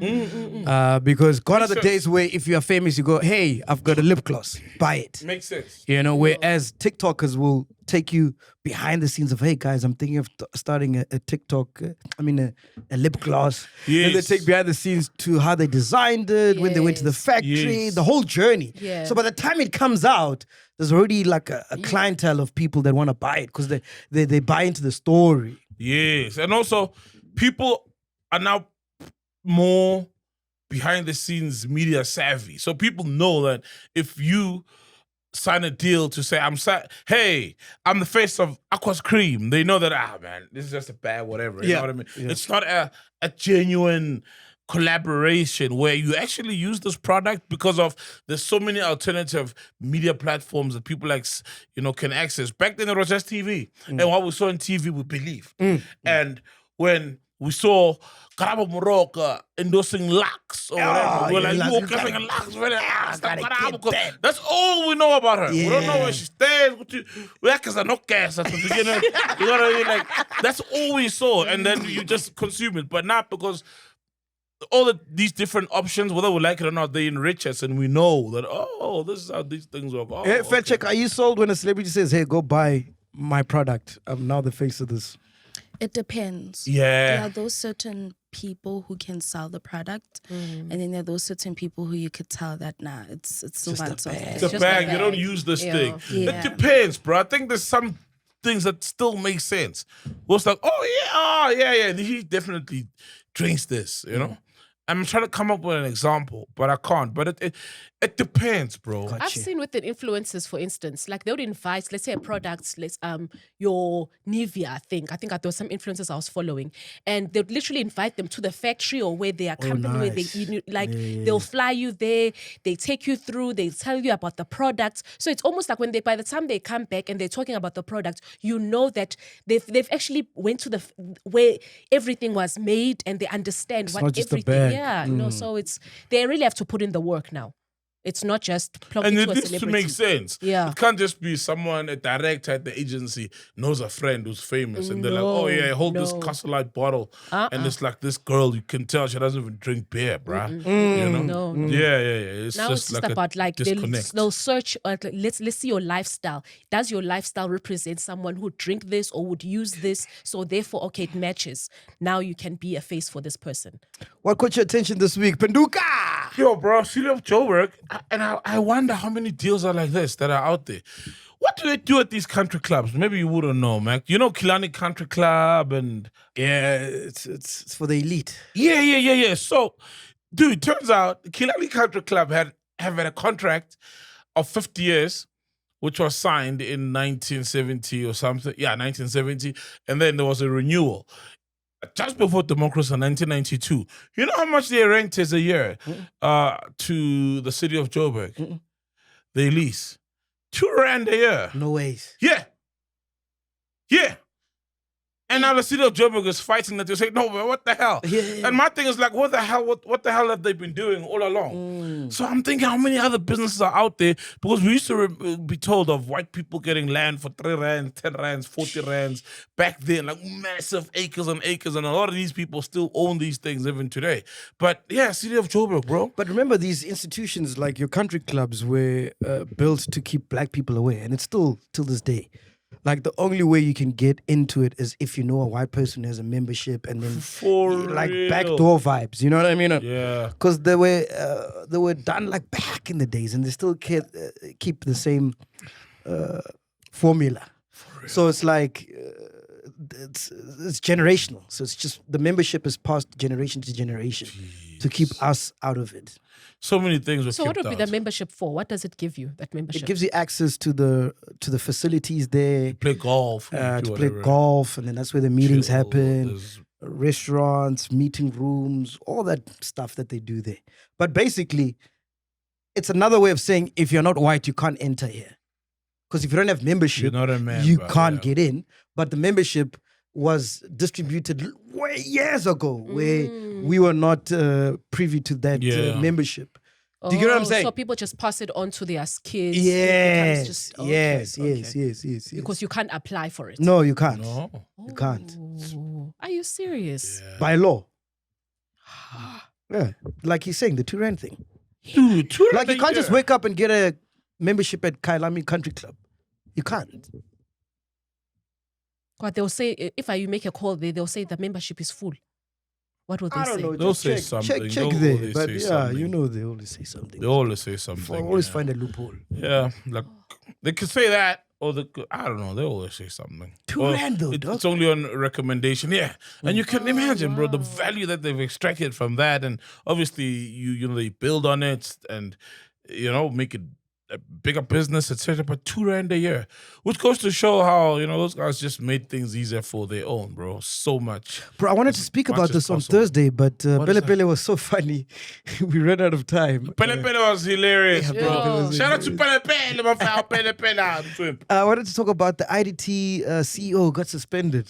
Because gone are the days where if you are famous, you go, hey, I've got a lip gloss, buy it. Makes sense. You know, whereas TikTokers will take you behind the scenes of, hey guys, I'm thinking of starting a TikTok, a lip gloss. Yes. Then they take behind the scenes to how they designed it, when they went to the factory, the whole journey. Yeah. So by the time it comes out, there's already like a clientele of people that want to buy it because they buy into the story. Yes. And also, people are now more behind the scenes media savvy. So people know that if you sign a deal to say, hey, I'm the face of Aqua's Cream, they know that, man, this is just a bad whatever. You know what I mean? Yeah. It's not a genuine collaboration where you actually use this product because of there's so many alternative media platforms that people can access. Back then it was just TV. And what we saw on TV we believe. And when we saw Karabo Morocco endorsing Lux or whatever, we're like, you okay a Lux? That's all we know about her. We don't know where she stays. We act as a no gas at the beginning. You know what I mean? Like, that's all we saw. And then you just consume it. But not because all these different options, whether we like it or not, they enrich us and we know that, this is how these things work. Fair check, are you sold when a celebrity says, hey, go buy my product? I'm now the face of this. It depends. Yeah. There are those certain people who can sell the product, and then there are those certain people who you could tell that, it's just once a bag. It's a bag. You don't use this thing. Yeah. It depends, bro. I think there's some things that still make sense. Well, it's like, yeah, he definitely drinks this, you know? I'm trying to come up with an example, but I can't. But it depends, bro. I've seen with the influencers, for instance, like they would invite, let's say a product, your Nivea thing. I think there were some influencers I was following, and they'd literally invite them to the factory or where their company, where they they'll fly you there, they take you through, they tell you about the product. So it's almost like by the time they come back and they're talking about the product, you know that they've actually went to where everything was made and they understand what not just a everything. bag. Yeah, no. So they really have to put in the work now. It's not just plug And into it a needs celebrity. to make sense. Yeah. It can't just be someone, a director at the agency, knows a friend who's famous. And they're like, hold this Castle Light bottle. And it's like this girl, you can tell she doesn't even drink beer, bruh. You know? No. Yeah. It's Now just it's just like about disconnect. they'll search. Let's see your lifestyle. Does your lifestyle represent someone who drink this or would use this? So therefore, okay, it matches. Now you can be a face for this person. What caught your attention this week? Penduka! Yo, bro, City of Joburg, and I wonder how many deals are like this that are out there. What do they do at these country clubs? Maybe you wouldn't know, Mac. You know Killarney Country Club and... Yeah, it's for the elite. Yeah. So, dude, turns out Killarney Country Club have had a contract of 50 years, which was signed in 1970 or something. Yeah, 1970. And then there was a renewal. Just before democracy in 1992. You know how much they rent as a year to the city of Joburg? They lease R2 a year. No ways. Yeah. And now the city of Joburg is fighting that. They say, no, man, what the hell? Yeah. And my thing is like, what the hell have they been doing all along? So I'm thinking how many other businesses are out there, because we used to be told of white people getting land for 3 rands, 10 rands, 40 rands back then, like massive acres and acres, and a lot of these people still own these things even today. But yeah, city of Joburg, bro. But remember, these institutions like your country clubs were built to keep black people away, and it's still till this day. Like the only way you can get into it is if you know a white person has a membership, and then like real. backdoor vibes. You know what I mean? Yeah. Because they were done like back in the days, and they still keep the same formula. So it's like it's generational. So it's just the membership is passed generation to generation to keep us out of it. So many things were So what kept would be out. the membership for? What does it give you, that membership? It gives you access to the facilities there, Play golf. to do play whatever. golf, and then that's where the meetings Chill, happen. there's- Restaurants, meeting rooms, all that stuff that they do there. But basically, it's another way of saying if you're not white, you can't enter here. Because if you don't have membership, You're not a member, you can't yeah. get in. But the membership was distributed way years ago, where we were not privy to that Yeah. membership. Do you get what I'm saying? So people just pass it on to their kids. It Yes, becomes just- okay, yes, okay. yes. Because you can't apply for it. No, you can't. No. You can't. Oh, are you serious? By law. Yeah. Like he's saying, the 2 rand thing. Dude, Like you can't just wake up and get a membership at Killarney Country Club. You can't. God, they'll say if you make a call there, they'll say the membership is full. What will they I say? don't know. They'll just say check, something. Check They'll there. always But say yeah, something. you know they always say something. They always say something. Always yeah. find a loophole. Yeah, like they could say that, or I don't know. They always say something. 2 Or rand though, dog. It's only on recommendation. Yeah, and you can imagine, bro, the value that they've extracted from that, and obviously you know they build on it and make it a bigger business, etc. But 2 rand a year, which goes to show how those guys just made things easier for their own, bro. So much. Bro, I wanted to As speak much about as this on possible. Thursday, but is Pele that? Pele was so funny. We ran out of time. Pele Pele was hilarious, bro. Pele Shout out to Pele Pele, my friend. Pele Pele. I wanted to talk about the IDT CEO got suspended.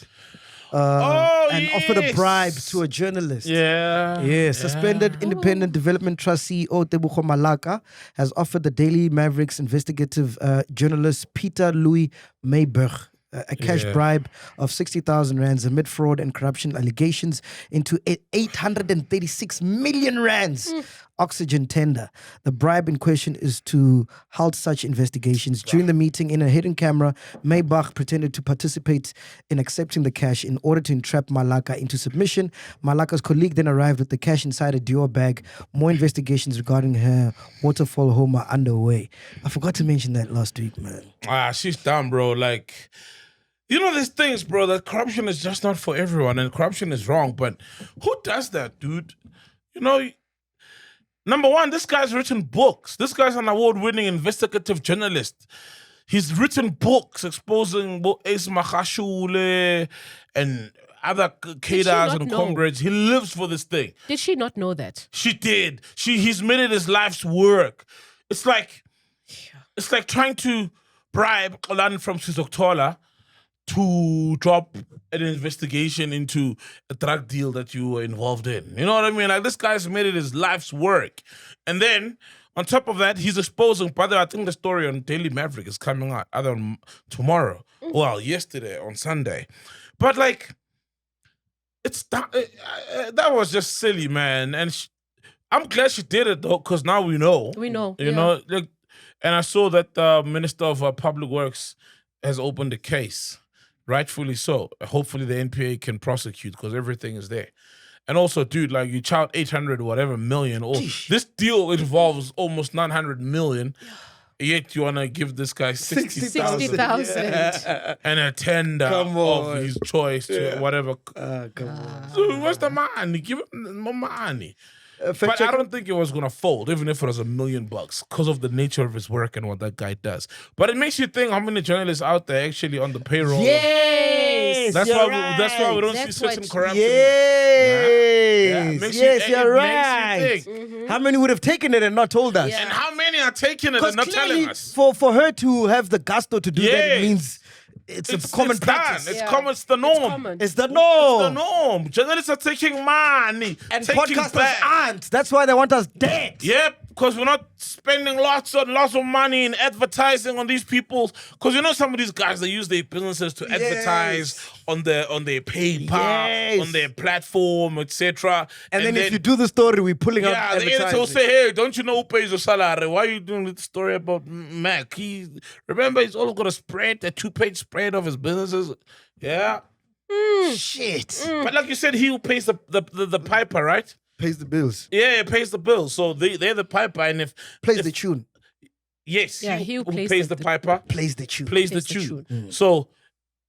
And offered a yes. bribe to a journalist. Yeah. Yeah, suspended Independent Development Trust CEO Tebogo Malaka has offered the Daily Mavericks investigative journalist Peter Louis Mayberg a cash Yeah. bribe of 60,000 rands amid fraud and corruption allegations into 836 million rands oxygen tender. The bribe in question is to halt such investigations. During the meeting, in a hidden camera, Maybach pretended to participate in accepting the cash in order to entrap Malaka into submission. Malaka's colleague then arrived with the cash inside a Dior bag. More investigations regarding her waterfall home are underway. I forgot to mention that last week, man. She's done, bro. Like, there's things, bro, that corruption is just not for everyone, and corruption is wrong. But who does that, dude? Number one, this guy's written books. This guy's an award-winning investigative journalist. He's written books exposing Ace Makashule and other cadres not and know? comrades. He lives for this thing. Did she not know that? She did. He's made it his life's work. It's like trying to bribe Olan from Sizoktola to drop an investigation into a drug deal that you were involved in. You know what I mean? Like, this guy's made it his life's work. And then, on top of that, he's exposing, by the way, I think the story on Daily Maverick is coming out either tomorrow. Well, yesterday, on Sunday. But, like, that was just silly, man. And I'm glad she did it, though, because now we know. We know. You know, like, and I saw that the Minister of Public Works has opened a case, rightfully so. Hopefully the NPA can prosecute because everything is there. And also, dude, like, you child 800 or whatever million, or this deal involves almost 900 million. Yet you want to give this guy 60,000 60,000. and a tender Come of on. his choice to whatever. Come on. So what's the money? Give him more money. Fact But check- I don't think it was gonna fold, even if it was $1 million, because of the nature of his work and what that guy does. But it makes you think how many journalists out there actually on the payroll. Yes, That's you're why right. that's why we don't That's see certain what- corruption. Yes, Makes yes, you- you're it makes you right. think. How many would have taken it and not told us? Yeah. And how many are taking it Because and not telling clearly, us? for her to have the gusto to do that, it Yes. means it's a common practice. Done. It's Yeah. common. It's the norm. It's common. It's the It's the norm. norm. Journalists are taking money And taking podcasters back. aren't. That's why they want us dead. Yep, because we're not spending lots and lots of money in advertising on these people. Because some of these guys, they use their businesses to advertise on their paper, Yes. on their platform, etc. And then if you do the story, we're pulling out the editor will advertising. say, "Hey, don't you know who pays your salary? Why are you doing this story about Mac? Remember, he's also got a spread, a 2-page spread of his businesses. Yeah, Shit. but like you said, he who pays the piper, right? Pays the bills. Yeah, pays the bill. So they're the piper, and Plays the tune. yes, Yeah, he he who who pays plays the the- piper Plays the tune. plays the Plays the tune. So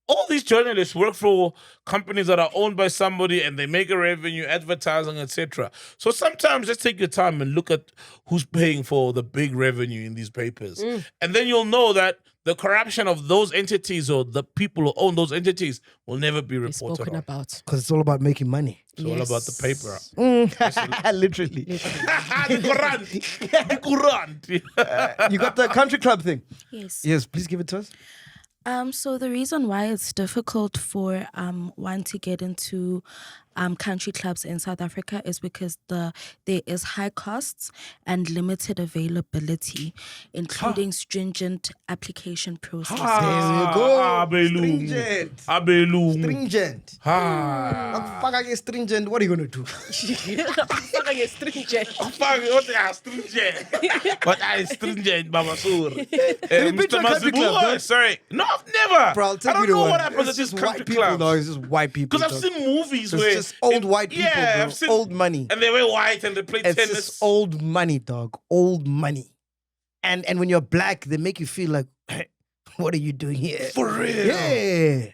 all these journalists work for companies that are owned by somebody and they make a revenue, advertising, etc. So sometimes just take your time and look at who's paying for the big revenue in these papers. And then you'll know that the corruption of those entities or the people who own those entities will never be reported Spoken on. about. Because it's all about making money. It's all about the paper. Literally. The Quran. You got the country club thing? Yes. Yes, please give it to us. So the reason why it's difficult for one to get into country clubs in South Africa is because there is high costs and limited availability, including stringent application processes. There you go. Abelu. Stringent. Abelu. Stringent. Stringent. What are you going to do? Fucking a stringent. Fuck, what are stringent? What are stringent, Baba Sur? Have you been to a country club, bro? Sorry. No, I've never. Bro, I'll take I don't you to know one. what happens It's at these just country white people, clubs. dog. It's just white people. Because I've dog. seen movies It's where just old white people, bro. I've seen, Old money. and they wear white and they play It's tennis. just old money, dog. Old money. And when you're black, they make you feel like, hey, what are you doing here? For real. Yeah.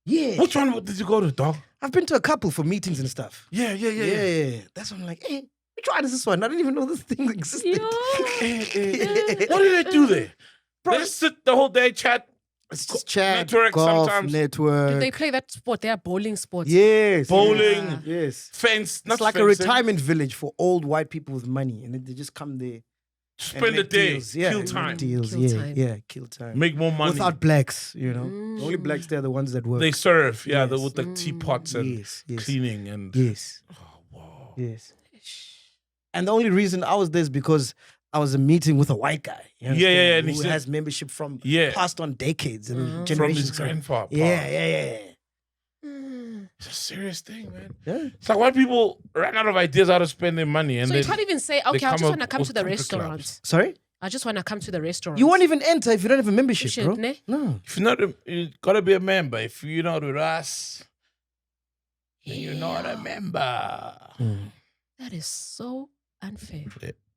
Yeah. Which one did you go to, dog? I've been to a couple for meetings and stuff. Yeah. Yeah. That's why I'm like, hey, which one is this one? I didn't even know this thing existed. What do they do there? They just sit the whole day, chat. It's just chat, Network golf, sometimes. network. Do they play that sport? They are bowling sports. Yes. Bowling. Yes. Fence. It's like a retirement village for old white people with money. And then they just come there. and Spend the make day. deals. Yeah, Kill make time. Deals. Kill yeah, time. yeah, kill time. Make more money. Without blacks, you know. The only blacks there are the ones that work. They serve. Yeah, Yes. with the teapots and Yes, yes. cleaning and. Yes. Oh, wow. Yes. And the only reason I was there is because I was a meeting with a white guy. You understand? Yeah, and he who said- has membership from Yeah. passed on decades and From generations. his grandfather. Yeah. It's a serious thing, man. Yeah. It's like white people ran out of ideas how to spend their money. And So then you can't even say, they okay, I come just up want to come with to the country restaurant. clubs. Sorry? I just want to come to the restaurant. You won't even enter if you don't have a membership, Shit, bro. ne? No. If you're not, you gotta be a member. If you're not with us, then you're not a member. That is so unfair.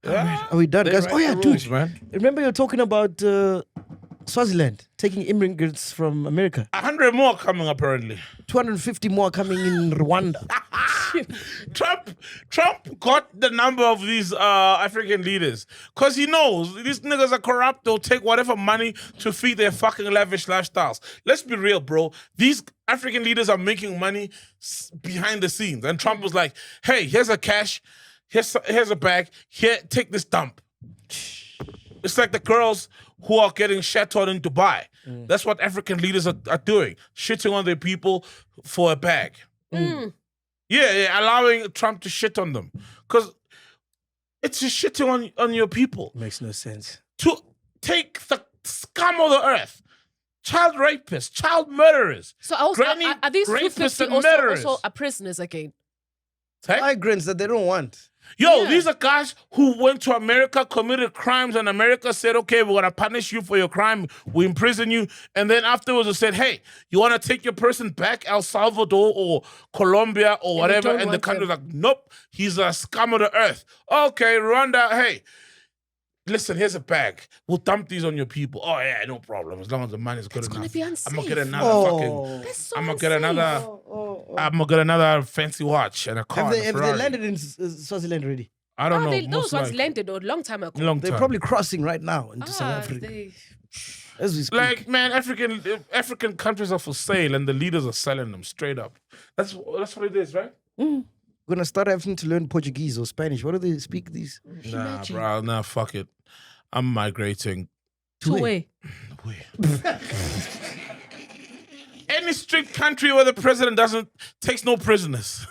Are we done, They guys? write Oh, yeah, the dude. rules, man. Remember you're talking about Swaziland taking immigrants from America. 100 more coming apparently. 250 more coming in Rwanda. Trump got the number of these African leaders because he knows these niggas are corrupt. They'll take whatever money to feed their fucking lavish lifestyles. Let's be real, bro. These African leaders are making money behind the scenes. And Trump was like, hey, here's a cash. Here's a bag. Here, take this dump. It's like the girls who are getting shat on in Dubai. That's what African leaders are doing. Shitting on their people for a bag. Yeah, allowing Trump to shit on them. Because it's just shitting on your people. Makes no sense. To take the scum of the earth. Child rapists, child murderers. So also, Granny are these rapists 250 and murderers. also are prisoners again? Hey? Migrants that they don't want. Yo, Yeah. these are guys who went to America, committed crimes, and America said, okay, we're going to punish you for your crime. We imprison you. And then afterwards they said, hey, you want to take your person back El Salvador or Colombia or whatever? don't And the want country's them. like, nope, he's a scum of the earth. Okay, Rwanda, hey, listen, here's a bag. We'll dump these on your people. Oh, yeah, no problem. As long as the money's good That's gonna enough. be I'm unsafe. going to get another fucking... That's so I'm gonna get unsafe. I'm gonna get another fancy watch and a car. Have and a they Ferrari. landed in Swaziland already? I don't know. Those most ones likely. landed a long time ago. Long They're time. probably crossing right now into South Africa. As we speak. Like, man, African countries are for sale and the leaders are selling them straight up. That's what it is, right? We're gonna start having to learn Portuguese or Spanish. What do they speak these? Nah, bro, nah, fuck it. I'm migrating. Two-way. Any strict country where the president takes no prisoners.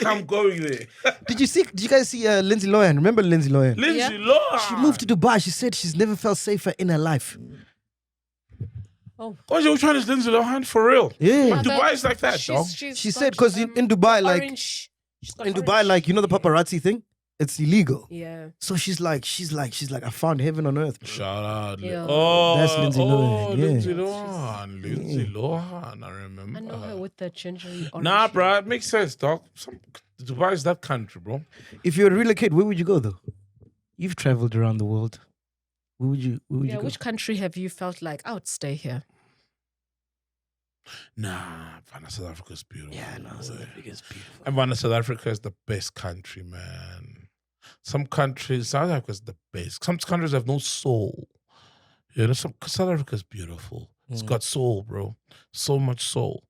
I'm going there. Did you guys see Lindsay Lohan? Remember Lindsay Lohan? Lindsay Lohan. She moved to Dubai. She said she's never felt safer in her life. Oh. What's your trying to Lindsay Lohan for real? Yeah. Dubai is like that, dog. She said because in Dubai, like in Dubai, like you know the paparazzi thing, it's illegal. Yeah. So she's like, I found heaven on earth. Bro. Shout out. Yeah. Oh, That's Lindsay Lohan, yeah. Lindsay Lohan. Lindsay Lohan. I remember. I know her with the gingery orange. Nah, bro, it makes sense, dog. Dubai is that country, bro. If you were to relocate, where would you go though? You've traveled around the world. Where would you Yeah, go? which country have you felt like I would stay here? Nah, South Africa is beautiful. Yeah, no, South Africa is beautiful. And South Africa is the best country, man. Some countries, South Africa is the best. Some countries have no soul. You know, South Africa is beautiful. It's got soul, bro. So much soul.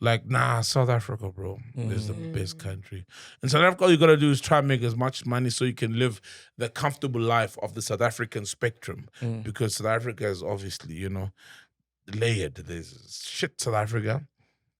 Like, South Africa, bro, is the best country. In South Africa, all you got to do is try and make as much money so you can live the comfortable life of the South African spectrum. Because South Africa is obviously, you know, layered. There's shit South Africa,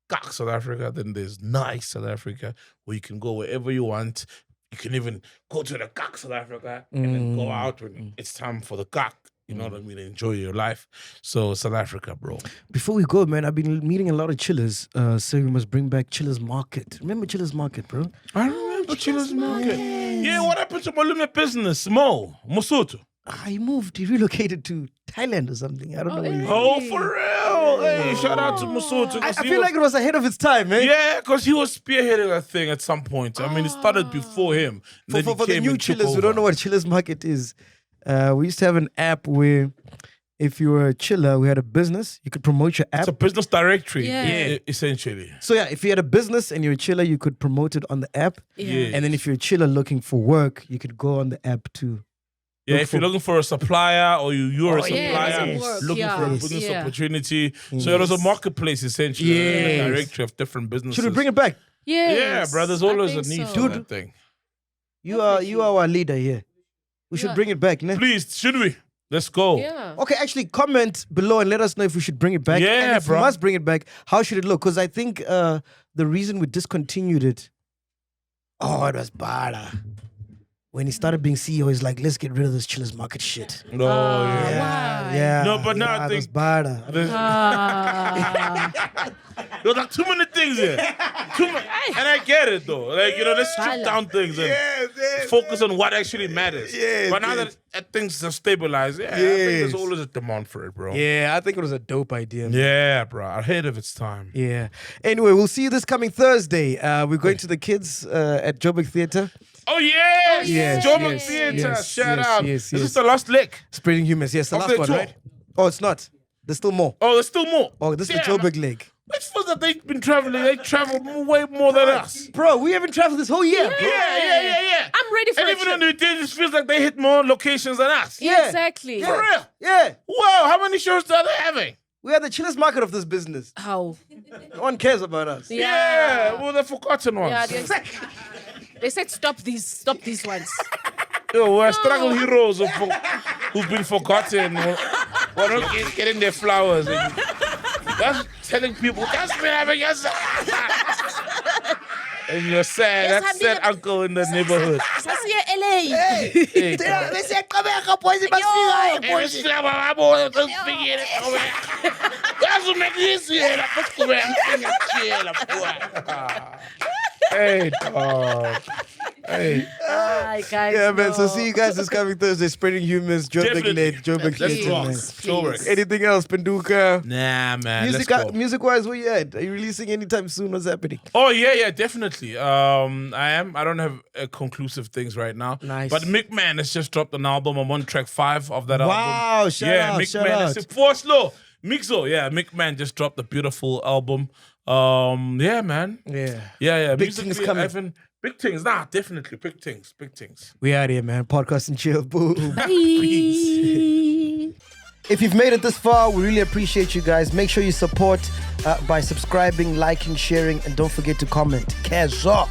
cock South Africa, then there's nice South Africa, where you can go wherever you want. You can even go to the cock South Africa and then go out when it's time for the cock. You know what I mean? Enjoy your life. So South Africa, bro. Before we go, man, I've been meeting a lot of chillers saying we must bring back Chillers Market. Remember Chillers Market, bro? I remember Chillers Market. Yeah, what happened to my business? Mosutu. He moved. He relocated to Thailand or something. I don't know where he Oh, for real. Hey, shout out to Mosutu. I feel like it was ahead of its time, man. Yeah, because he was spearheading that thing at some point. I mean, it started before him. For the new chillers who don't know what Chillers Market is, we used to have an app where if you were a chiller, we had a business, you could promote your app. It's a business directory, Yeah. essentially. So yeah, if you had a business and you're a chiller, you could promote it on the app. Yeah. And then if you're a chiller looking for work, you could go on the app too. Yeah, if you're looking for a supplier or you're a yeah, supplier it doesn't work. looking Yeah. for a business Yeah. opportunity. So it was a marketplace, essentially, Yes. a directory of different businesses. Should we bring it back? Yes, Yeah, bro, there's I always a think need so. for that thing. You are our leader here. We should Yeah. bring it back, ne? Please, should we? Let's go. Yeah. Okay, actually, comment below and let us know if we should bring it back. Yeah, and if bro. we must bring it back, how should it look? Because I think the reason we discontinued it, it was Bada. When he started being CEO, he's like, let's get rid of this Chillers Market shit. No, yeah. Why? Yeah. No, but now I it was think- Bada. There's like too many things here. And I get it though. Like, you know, let's strip down things and focus on what actually matters. But now that things have stabilized, I think there's always a demand for it, bro. Yeah, I think it was a dope idea. Man. Yeah, bro. Ahead of its time. Yeah. Anyway, we'll see you this coming Thursday. We're going to the kids at Joburg Theatre. Oh, yes! yes, Joburg yes, Theatre. yes, Shout yes, out. yes, This yes. is the last leg. Spreading Humans. Yes, the Of last the one, tour. right? Oh, it's not. There's still more. Oh, there's still more. Oh, this is the Damn, Joburg leg. It's for that they've been traveling. They traveled way more than us. Bro, we haven't traveled this whole year. bro. Yeah. I'm ready for And a even trip. on the day, it feels like they hit more locations than us. Yeah. Exactly. For real. Yeah. Wow, how many shows are they having? We are the chillest market of this business. How? No one cares about us. Yeah, well, the forgotten ones. Yeah, they said stop these ones. Yo, we're struggle heroes who've been forgotten. We're not getting their flowers. And that's telling people, that's been having us. And you're sad. Yes, That's I'm sad uncle in the neighborhood. Sasiya LA. Hey, Hey, dog. Hey. Hi, guys. Yeah, man. So no. see you guys this coming Thursday. Spreading Humans, Joburg Definitely. Net, Joburg Let's Theatre, rock. man. Joburg. Anything else, Penduka? Nah, man. Let's go. Music-wise, where you at? Are you releasing anytime soon? What's happening? Oh yeah, definitely. I am. I don't have conclusive things right now. Nice. But McMahon has just dropped an album. I'm on track 5 of that album. Wow, shout out, shout McMahon. out. It's 4 slow. Mixo, yeah. McMahon just dropped a beautiful album. Yeah, man. Yeah. Yeah. Big Musically, things coming. Big things. Nah, definitely. Big things. We out here, man. Podcast and chill. Boom. Peace. If you've made it this far, we really appreciate you guys. Make sure you support by subscribing, liking, sharing, and don't forget to comment. Kezo.